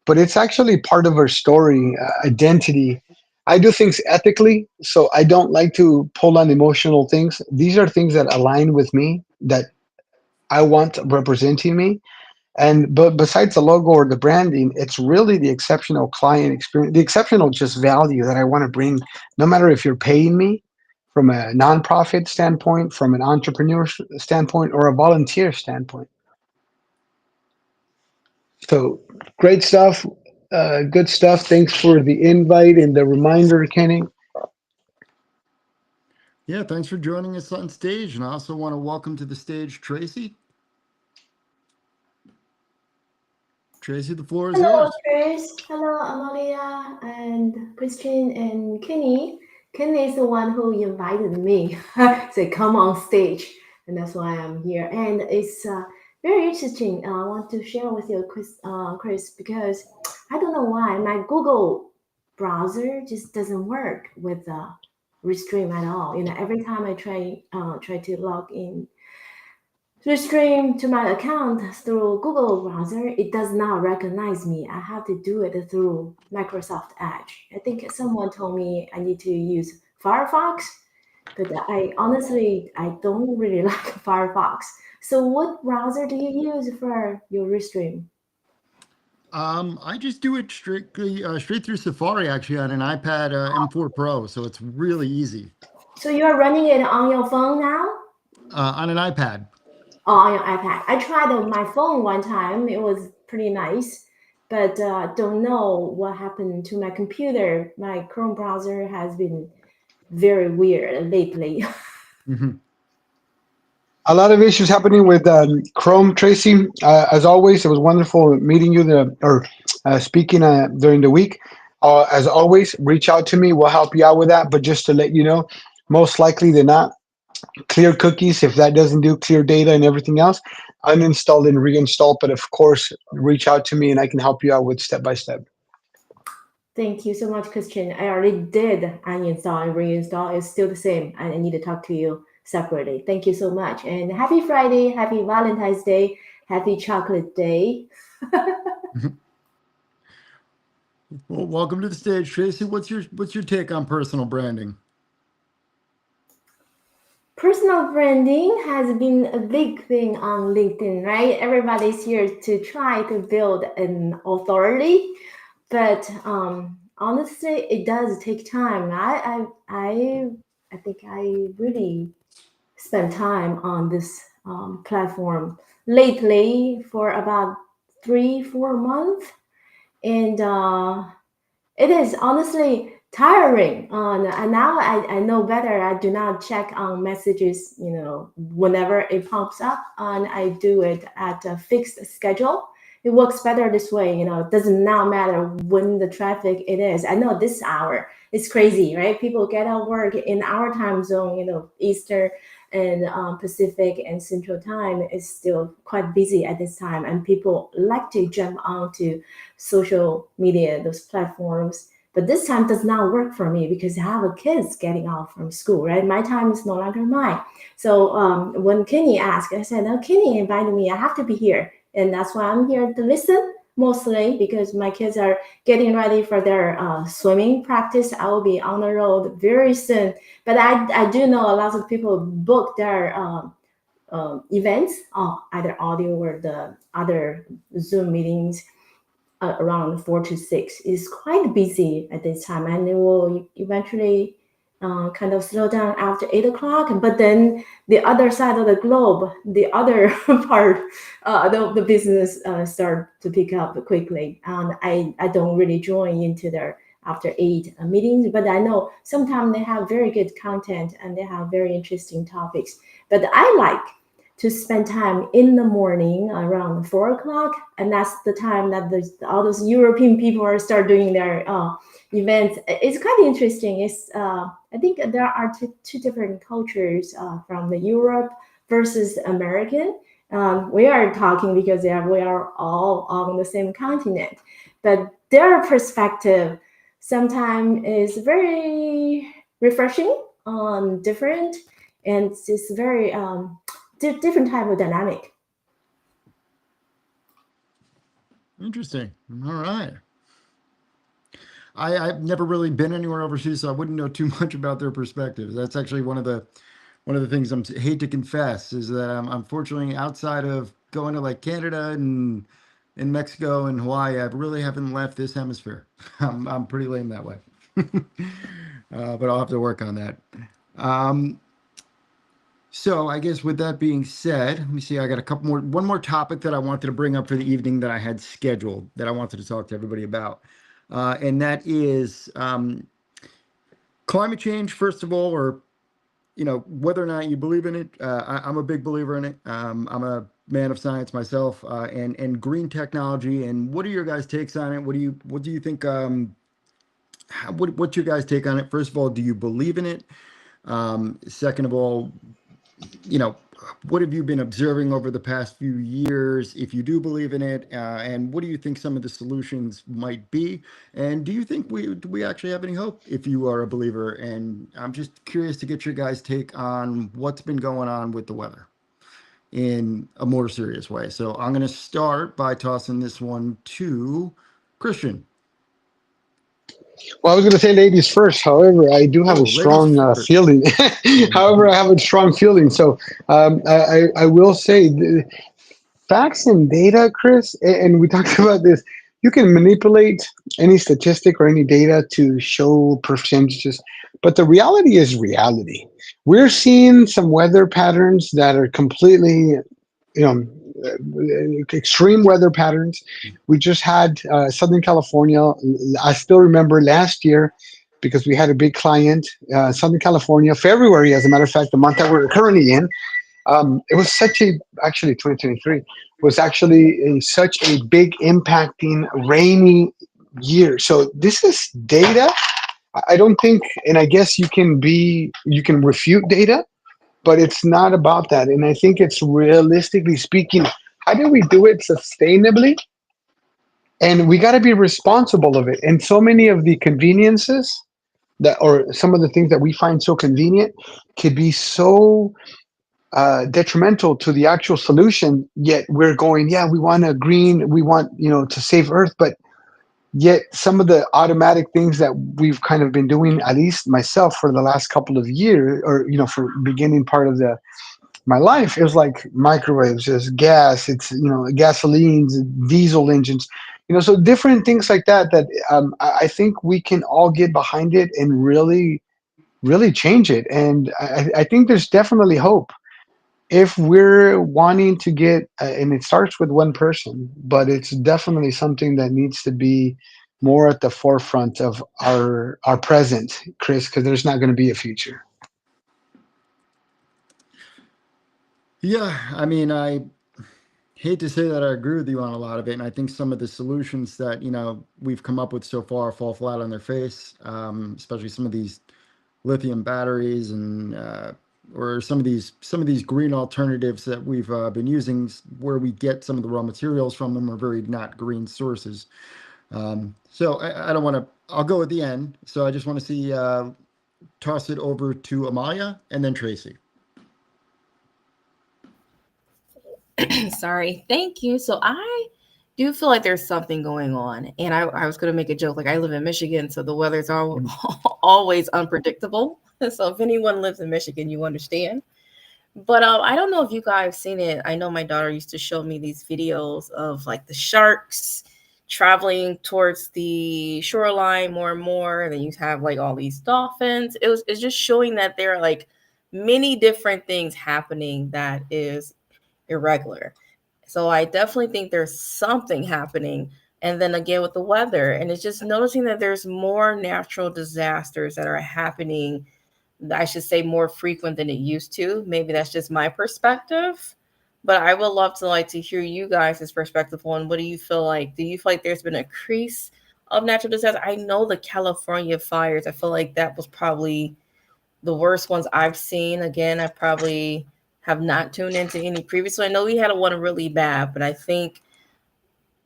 but it's actually part of our story, identity. I do things ethically, so I don't like to pull on emotional things. These are things that align with me, that I want representing me. And but besides the logo or the branding, it's really the exceptional client experience, the exceptional just value that I want to bring, no matter if you're paying me from a nonprofit standpoint, from an entrepreneur standpoint, or a volunteer standpoint. So great stuff, good stuff. Thanks for the invite and the reminder, Kenny. Yeah, thanks for joining us on stage. And I also want to welcome to the stage Tracy. Tracy, the floor is Hello, yours. Chris. Hello, Amalia and Christian and Kenny. Kenny is the one who invited me. Say, come on stage, and that's why I'm here. And it's very interesting. I want to share with you, Chris, because I don't know why my Google browser just doesn't work with Restream at all. Every time I try to log in to stream to my account through Google browser, it does not recognize me. I have to do it through Microsoft Edge. I think someone told me I need to use Firefox, but I don't really like Firefox. So what browser do you use for your Restream? I just do it straight through Safari, actually, on an iPad M4 Pro, so it's really easy. So you're running it on your phone now? On an iPad. Oh, on your iPad. I tried on my phone one time. It was pretty nice, but don't know what happened to my computer. My Chrome browser has been very weird lately. Mhm. A lot of issues happening with Chrome, Tracy. As always, it was wonderful meeting you speaking during the week. As always, reach out to me. We'll help you out with that. But just to let you know, most likely they're not clear cookies. If that doesn't do clear data and everything else, uninstall and reinstall. But of course, reach out to me and I can help you out with step by step. Thank you so much, Christian. I already did uninstall and reinstall. It's still the same. I need to talk to you separately. Thank you so much. And happy Friday, happy Valentine's Day, happy Chocolate Day. Well, welcome to the stage, Tracy. What's your take on personal branding? Personal branding has been a big thing on LinkedIn, right? Everybody's here to try to build an authority, but honestly, it does take time. I think I really spent time on this platform lately for about 3-4 months, and it is honestly tiring. And now I know better. I do not check on messages, whenever it pops up, and I do it at a fixed schedule. It works better this way. It doesn't now matter when the traffic it is. I know this hour it's crazy, right? People get out work in our time zone, Easter and Pacific and Central Time is still quite busy at this time, and people like to jump onto social media, those platforms. But this time does not work for me because I have a kids getting off from school, right? My time is no longer mine. So when Kenny asked, I said, "Oh, Kenny invited me. I have to be here," and that's why I'm here to listen mostly because my kids are getting ready for their swimming practice. I will be on the road very soon. But I do know a lot of people book their events, either audio or the other Zoom meetings around 4 to 6. It's quite busy at this time, and it will eventually kind of slow down after 8 o'clock. But then the other side of the globe, the other part, the business start to pick up quickly. And I don't really join into their after 8 meetings, but I know sometimes they have very good content and they have very interesting topics. But I like to spend time in the morning around 4 o'clock, and that's the time that all those European people are start doing their events. It's quite interesting. It's I think there are two different cultures from the Europe versus American. We are talking because we are all on the same continent, but their perspective sometimes is very refreshing, different, and it's very different type of dynamic. Interesting. All right. I've never really been anywhere overseas, so I wouldn't know too much about their perspectives. That's actually one of the things I hate to confess is that I'm unfortunately outside of going to like Canada and in Mexico and Hawaii, I really haven't left this hemisphere. I'm pretty lame that way, but I'll have to work on that. So I guess with that being said, let me see. I got one more topic that I wanted to bring up for the evening that I had scheduled that I wanted to talk to everybody about, and that is climate change. First of all, or whether or not you believe in it. I'm a big believer in it. I'm a man of science myself, and green technology. And what are your guys' takes on it? What do you think? What's your guys' take on it? First of all, do you believe in it? Second of all, what have you been observing over the past few years, if you do believe in it, and what do you think some of the solutions might be? And do you think do we actually have any hope if you are a believer? And I'm just curious to get your guys' take on what's been going on with the weather in a more serious way. So I'm going to start by tossing this one to Christian. Well, I was going to say ladies first. However, I do have a strong feeling. However, I have a strong feeling. So I will say the facts and data, Chris, and we talked about this. You can manipulate any statistic or any data to show percentages, but the reality is reality. We're seeing some weather patterns that are completely, extreme weather patterns. We just had Southern California. I still remember last year because we had a big client, Southern California, February, as a matter of fact, the month that we're currently in. It was actually 2023 was actually such a big impacting rainy year. So this is data. I don't think, and I guess you can refute data, but it's not about that. And I think it's realistically speaking, how do we do it sustainably? And we got to be responsible of it. And so many of the conveniences or some of the things that we find so convenient could be so detrimental to the actual solution. Yet we're going, yeah, we want we want, to save Earth, but yet some of the automatic things that we've kind of been doing, at least myself for the last couple of years, or, for beginning part of my life, it was like microwaves, there's gas, it's, gasolines, diesel engines, so different things like that I think we can all get behind it and really, really change it. And I think there's definitely hope if we're wanting to get, and it starts with one person, but it's definitely something that needs to be more at the forefront of our present, Chris, because there's not going to be a future. Yeah, I mean, I hate to say that I agree with you on a lot of it, and I think some of the solutions that we've come up with so far fall flat on their face, especially some of these lithium batteries and or some of these green alternatives that we've been using, where we get some of the raw materials from them are very not green sources. So I don't want to. I'll go at the end. So I just want to see toss it over to Amalia and then Tracy. Sorry. Thank you. So I do feel like there's something going on. And I was going to make a joke. Like, I live in Michigan, so the weather's always unpredictable. So if anyone lives in Michigan, you understand. But I don't know if you guys seen it. I know my daughter used to show me these videos of like the sharks traveling towards the shoreline more and more, and then you have like all these dolphins. It's just showing that there are like many different things happening that is irregular. So I definitely think there's something happening. And then again with the weather, and it's just noticing that there's more natural disasters that are happening, I should say more frequent than it used to. Maybe that's just my perspective. But I would love to like to hear you guys' perspective on what do you feel like? Do you feel like there's been a increase of natural disasters? I know the California fires, I feel like that was probably the worst ones I've seen. Again, I probably have not tuned into any previously. I know we had one really bad, but I think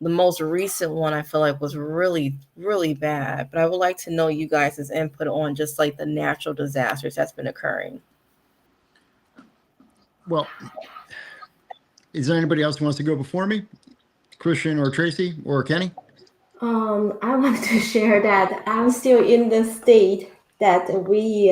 the most recent one I feel like was really, really bad. But I would like to know you guys' input on just like the natural disasters that's been occurring. Well, is there anybody else who wants to go before me? Christian or Tracy or Kenny? I want to share that I'm still in the state that we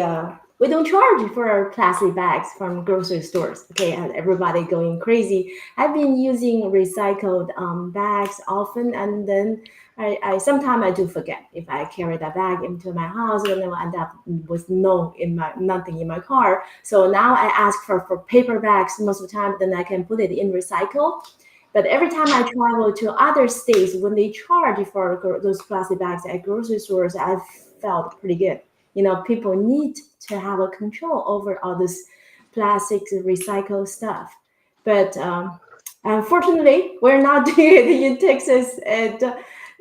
don't charge for our plastic bags from grocery stores. Okay, and everybody going crazy. I've been using recycled bags often, and then I sometimes I do forget if I carry that bag into my house, and then I end up with nothing in my car. So now I ask for paper bags most of the time. Then I can put it in recycle. But every time I travel to other states, when they charge for those plastic bags at grocery stores, I felt pretty good. People need to have a control over all this plastic recycled stuff. But unfortunately, we're not doing it in Texas. And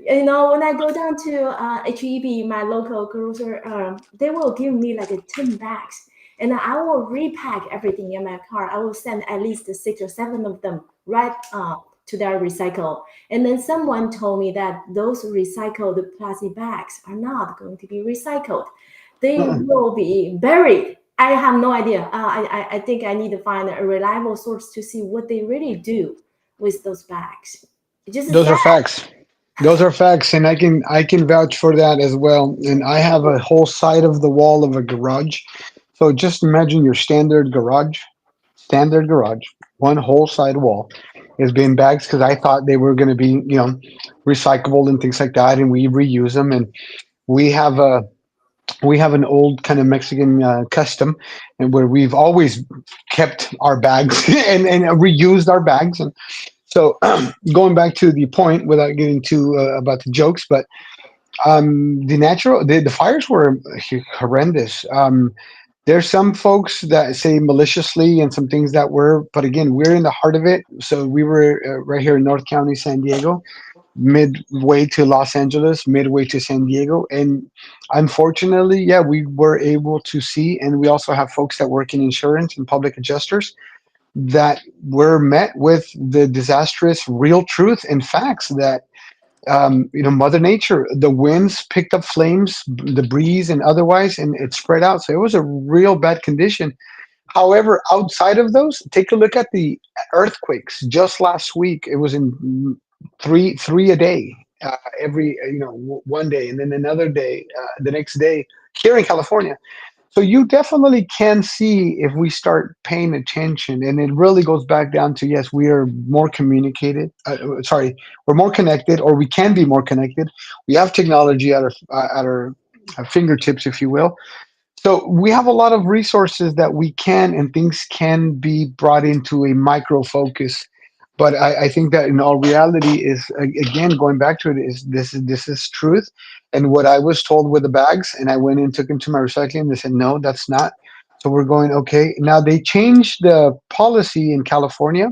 when I go down to HEB, my local grocer, they will give me like 10 bags. And I will repack everything in my car. I will send at least 6 or 7 of them right to their recycle. And then someone told me that those recycled plastic bags are not going to be recycled. They will be buried. I have no idea. I think I need to find a reliable source to see what they really do with those bags. Those are facts. Those are facts, and I can vouch for that as well. And I have a whole side of the wall of a garage. So just imagine your standard garage, one whole side wall is being bags because I thought they were going to be, recyclable and things like that, and we reuse them. And we have a we have an old kind of Mexican custom, and where we've always kept our bags and reused our bags. And so, going back to the point, without getting too about the jokes, but the fires were horrendous. There's some folks that say maliciously and some things that were, but again, we're in the heart of it. So we were right here in North County, San Diego, midway to Los Angeles, midway to San Diego. And unfortunately, yeah, we were able to see, and we also have folks that work in insurance and public adjusters that were met with the disastrous real truth and facts that Mother Nature, the winds picked up flames, the breeze and otherwise, and it spread out. So it was a real bad condition. However, outside of those, take a look at the earthquakes. Just last week, it was in three a day, one day, and then another day, the next day here in California. So you definitely can see if we start paying attention, and it really goes back down to, yes, we are more communicated. We're more connected, or we can be more connected. We have technology at our fingertips, if you will. So we have a lot of resources that we can, and things can be brought into a micro focus. But I think that in all reality is, again, going back to it, is this is truth. And what I was told with the bags, and I went and took them to my recycling, they said, no, that's not. So we're going, okay. Now they changed the policy in California.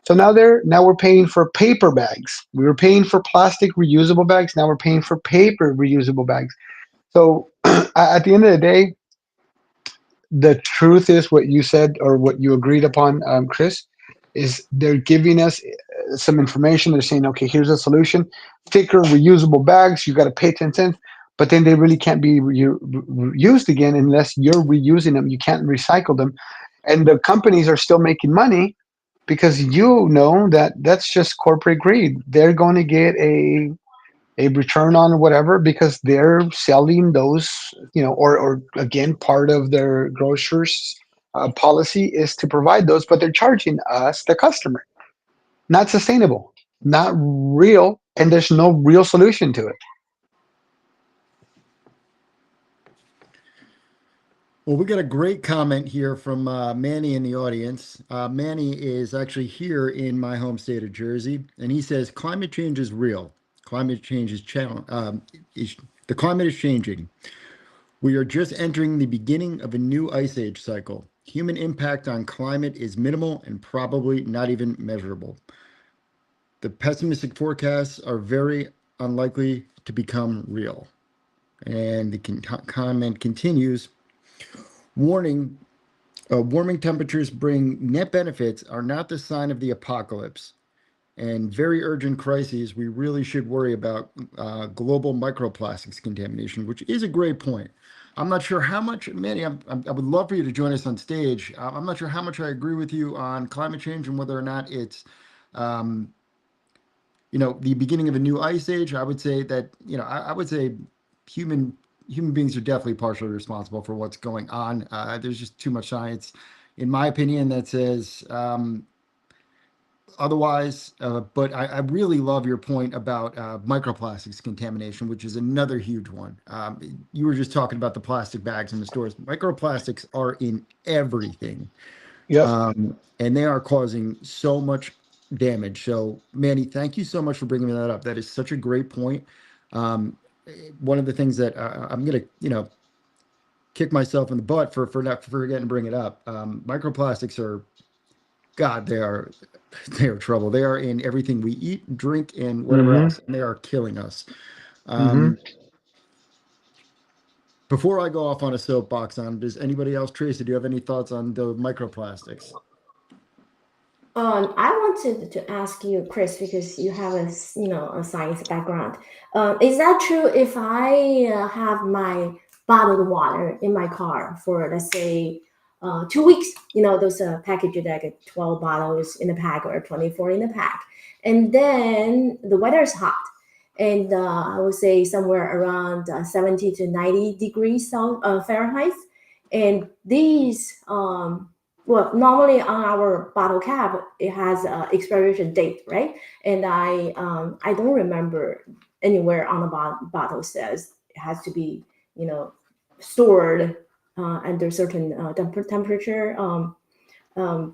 So now we're paying for paper bags. We were paying for plastic reusable bags. Now we're paying for paper reusable bags. So at the end of the day, the truth is what you said, or what you agreed upon, Chris, is they're giving us some information. They're saying, okay, here's a solution: thicker reusable bags. You got to pay 10 cents, but then they really can't be used again unless you're reusing them. You can't recycle them, and the companies are still making money because that's just corporate greed. They're going to get a return on whatever because they're selling those, or again, part of their grocers policy is to provide those, but they're charging us, the customer. Not sustainable, not real, and there's no real solution to it. Well, we got a great comment here from Manny in the audience. Manny is actually here in my home state of Jersey, and he says climate change is real. Climate change is the climate is changing. We are just entering the beginning of a new ice age cycle. Human impact on climate is minimal and probably not even measurable. The pessimistic forecasts are very unlikely to become real. And the comment continues. Warning, warming temperatures bring net benefits are not the sign of the apocalypse. And very urgent crises, we really should worry about global microplastics contamination, which is a great point. I'm not sure how much, Manny, I would love for you to join us on stage. I'm not sure how much I agree with you on climate change and whether or not it's, the beginning of a new ice age. I would say that, I would say human beings are definitely partially responsible for what's going on. There's just too much science, in my opinion, that says otherwise. But I really love your point about microplastics contamination, which is another huge one. You were just talking about the plastic bags in the stores. Microplastics are in everything. Yep. And they are causing so much damage. So, Manny, thank you so much for bringing that up. That is such a great point. One of the things that I'm going to, kick myself in the butt for not forgetting to bring it up. Microplastics are, God, they are trouble. They are in everything we eat, drink, and whatever else, and they are killing us. Before I go off on a soapbox does anybody else, Tracy, do you have any thoughts on the microplastics? I wanted to ask you, Chris, because you have a science background. Is that true if I have my bottled water in my car for, let's say, 2 weeks? Those packages that get 12 bottles in a pack or 24 in a pack, and then the weather is hot, and I would say somewhere around 70 to 90 degrees Fahrenheit, and these well, normally on our bottle cap, it has an expiration date, right? And I don't remember anywhere on the bottle says it has to be, stored under certain temperature.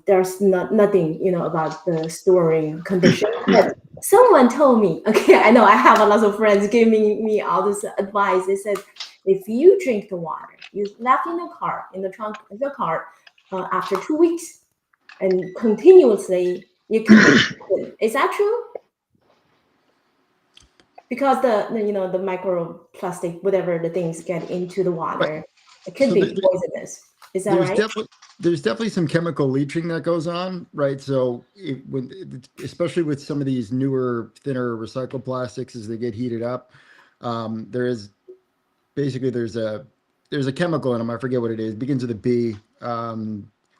There's nothing, about the storing condition. But someone told me, okay, I know I have a lot of friends giving me all this advice. They said, if you drink the water, you left in the car, in the trunk of the car, after 2 weeks and continuously, you can. Is that true? Because the microplastic, whatever the things get into the water, it could be poisonous. Is that right? There's definitely some chemical leaching that goes on, right? So especially with some of these newer, thinner recycled plastics, as they get heated up, there's a chemical in them. I forget what it is. It begins with a B.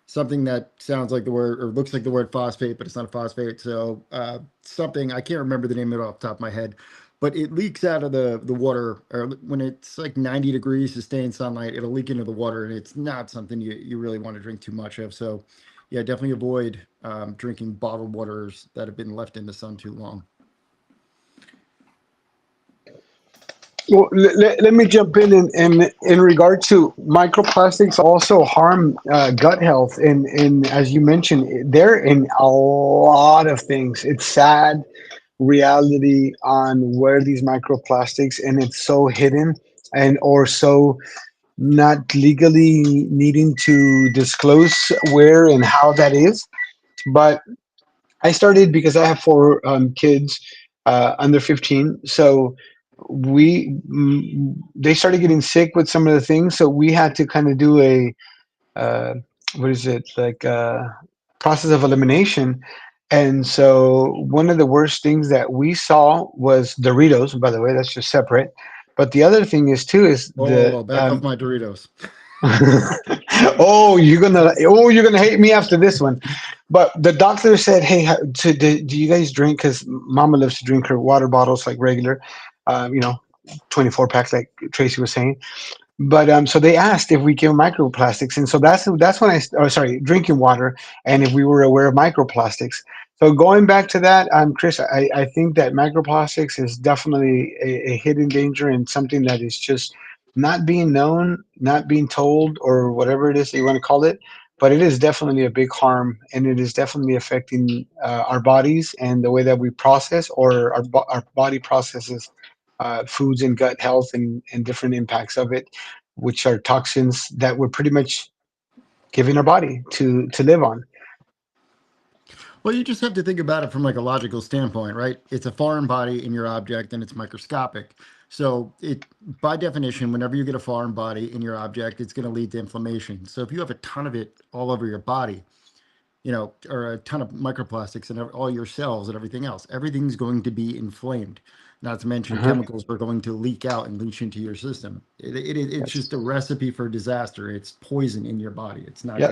Something that sounds like the word or looks like the word phosphate, but it's not a phosphate. So something, I can't remember the name of it off the top of my head, but it leaks out of the water, or when it's like 90 degrees, sustained sunlight, it'll leak into the water, and it's not something you really want to drink too much of. So yeah, definitely avoid drinking bottled waters that have been left in the sun too long. Well, let me jump in regard to microplastics also harm gut health, and as you mentioned, they're in a lot of things. It's sad reality on where these microplastics, and it's so hidden and or so not legally needing to disclose where and how that is. But I started because I have four kids under 15, so they started getting sick with some of the things, so we had to kind of do a what is it, like process of elimination. And so one of the worst things that we saw was Doritos. By the way, that's just separate. But the other thing is too is back off my Doritos. you're gonna hate me after this one. But the doctor said, hey, do you guys drink? Because Mama loves to drink her water bottles like regular, 24 packs like Tracy was saying. But so they asked if we give microplastics, and so that's when drinking water, and if we were aware of microplastics. So going back to that, Chris, I think that microplastics is definitely a hidden danger and something that is just not being known, not being told, or whatever it is that you want to call it. But it is definitely a big harm, and it is definitely affecting our bodies and the way that we process, or our body processes foods and gut health, and different impacts of it, which are toxins that we're pretty much giving our body to live on. Well, you just have to think about it from like a logical standpoint, right? It's a foreign body in your object and it's microscopic. So it, by definition, whenever you get a foreign body in your object, it's going to lead to inflammation. So if you have a ton of it all over your body, you know, or a ton of microplastics and all your cells and everything else, everything's going to be inflamed. Not to mention Uh-huh. chemicals are going to leak out and leach into your system. It's just Yes. a recipe for disaster. It's poison in your body. It's not Yeah.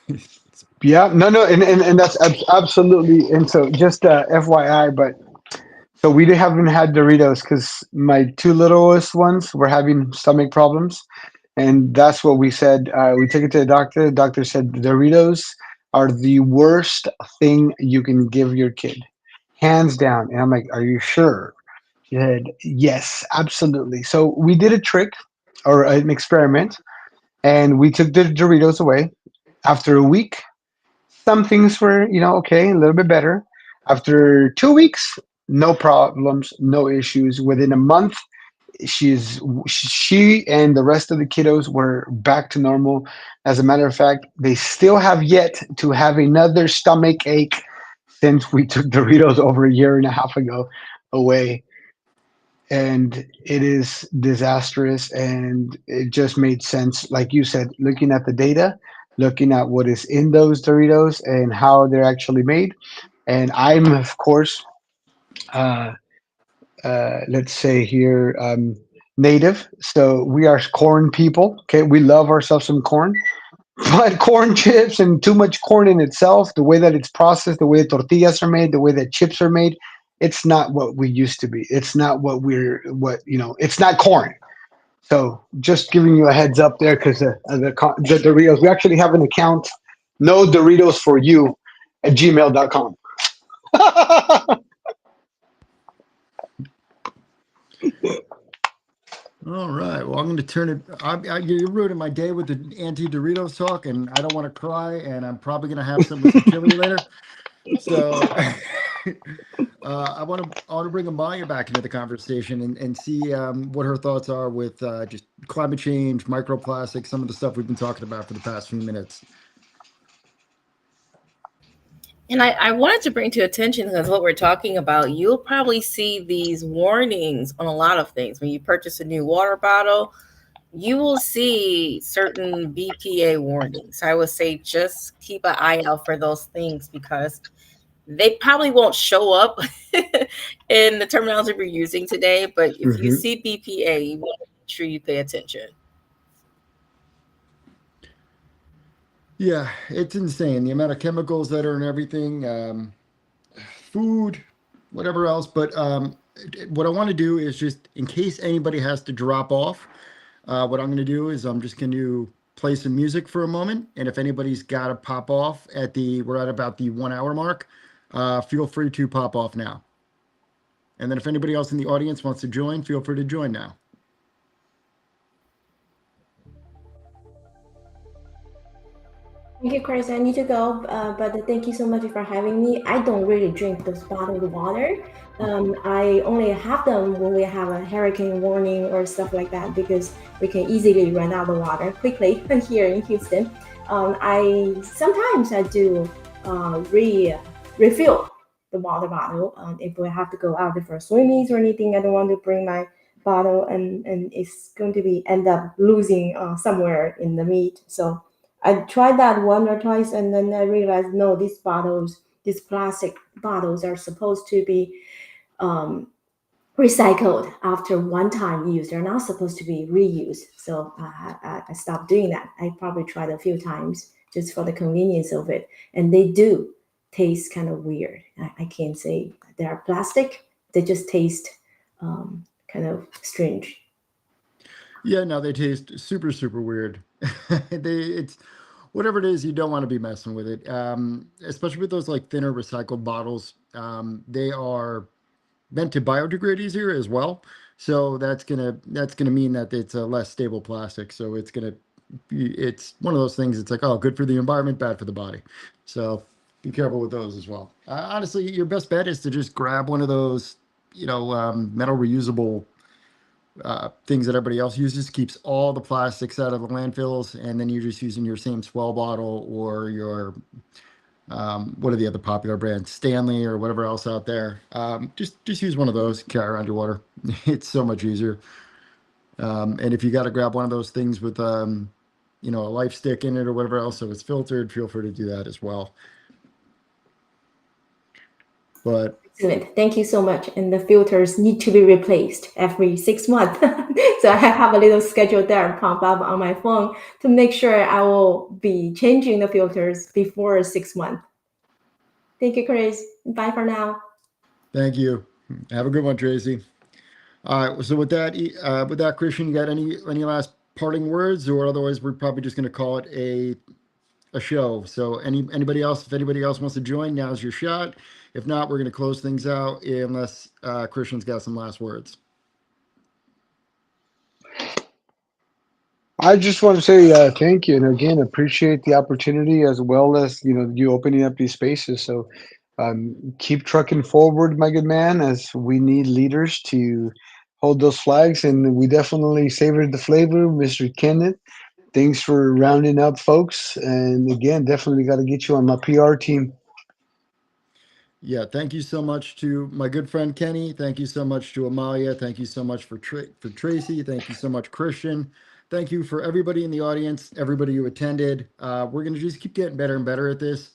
good. Yeah. No. No. And that's absolutely. And so just FYI, but so we haven't had Doritos because my two littlest ones were having stomach problems, and that's what we said. We took it to the doctor. The doctor said Doritos are the worst thing you can give your kid, hands down. And I'm like, "Are you sure?" She said, "Yes, absolutely." So we did a trick or an experiment, and we took the Doritos away. After a week, some things were, okay, a little bit better. After 2 weeks, no problems, no issues. Within a month, she's she and the rest of the kiddos were back to normal. As a matter of fact, they still have yet to have another stomach ache since we took Doritos over a year and a half ago away. And it is disastrous, and it just made sense, like you said, looking at the data, looking at what is in those Doritos and how they're actually made. And I'm, of course, uh, let's say here, native, so we are corn people. Okay, we love ourselves some corn. But corn chips and too much corn in itself, the way that it's processed, the way the tortillas are made, the way that chips are made, it's not what we used to be. It's not it's not corn. So just giving you a heads up there, because the Doritos, we actually have an account, no Doritos for you at gmail.com. All right. Well, I'm going to turn it. You're ruining my day with the anti-Doritos talk, and I don't want to cry, and I'm probably going to have some with some chili later. So I want to bring Amaya back into the conversation and see what her thoughts are with just climate change, microplastics, some of the stuff we've been talking about for the past few minutes. And I wanted to bring to attention, because what we're talking about, you'll probably see these warnings on a lot of things. When you purchase a new water bottle, you will see certain BPA warnings. I would say just keep an eye out for those things, because they probably won't show up in the terminology we're using today. But if you see BPA, you want to make sure you pay attention. Yeah, it's insane the amount of chemicals that are in everything, food, whatever else. But what I want to do is, just in case anybody has to drop off, what I'm going to do is I'm just going to play some music for a moment. And if anybody's got to pop off we're at about the 1 hour mark, feel free to pop off now. And then if anybody else in the audience wants to join, feel free to join now. Thank you, Chris. I need to go, but thank you so much for having me. I don't really drink those bottled water. I only have them when we have a hurricane warning or stuff like that, because we can easily run out of water quickly here in Houston. I sometimes do refill the water bottle. If we have to go out for swimmings or anything, I don't want to bring my bottle and it's going to be end up losing somewhere in the meat. So I tried that one or twice, and then I realized, no, these plastic bottles are supposed to be recycled after one time use. They're not supposed to be reused. So I stopped doing that. I probably tried a few times just for the convenience of it. And they do taste kind of weird. I can't say they are plastic. They just taste kind of strange. Yeah, no, they taste super, super weird. It's whatever it is, you don't want to be messing with it. Especially with those like thinner recycled bottles. They are meant to biodegrade easier as well. So that's gonna mean that it's a less stable plastic. So it's one of those things. It's like, oh, good for the environment, bad for the body. So be careful with those as well. Honestly, your best bet is to just grab one of those, metal reusable things that everybody else uses. Keeps all the plastics out of the landfills, and then you're just using your same swell bottle or your what are the other popular brands, Stanley or whatever else out there. Just use one of those, carry around your water. It's so much easier. And if you got to grab one of those things with a life stick in it or whatever else, so it's filtered, feel free to do that as well. But Excellent. Thank you so much. And the filters need to be replaced every 6 months. So I have a little schedule there pop up on my phone to make sure I will be changing the filters before 6 months. Thank you, Chris. Bye for now. thank you. Have a good one, Tracy. All right. So with that, Christian, you got any last parting words, or otherwise we're probably just going to call it a show. So anybody else, if anybody else wants to join, now's your shot. If not, we're going to close things out unless Christian's got some last words. I just want to say thank you, and again appreciate the opportunity as well as you opening up these spaces. So keep trucking forward, my good man, as we need leaders to hold those flags, and we definitely savored the flavor, Mr. Kenneth. Thanks for rounding up, folks, and again, definitely got to get you on my PR team. Yeah, thank you so much to my good friend Kenny. Thank you so much to Amalia. Thank you so much for Tracy. Thank you so much, Christian. Thank you for everybody in the audience, everybody who attended. We're going to just keep getting better and better at this.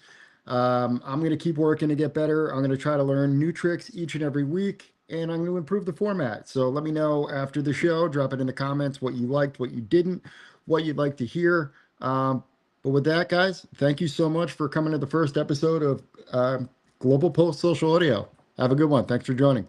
I'm going to keep working to get better. I'm going to try to learn new tricks each and every week, and I'm going to improve the format. So let me know after the show. Drop it in the comments what you liked, what you didn't, what you'd like to hear. But with that, guys, thank you so much for coming to the first episode of Global Post Social Audio. Have a good one. Thanks for joining.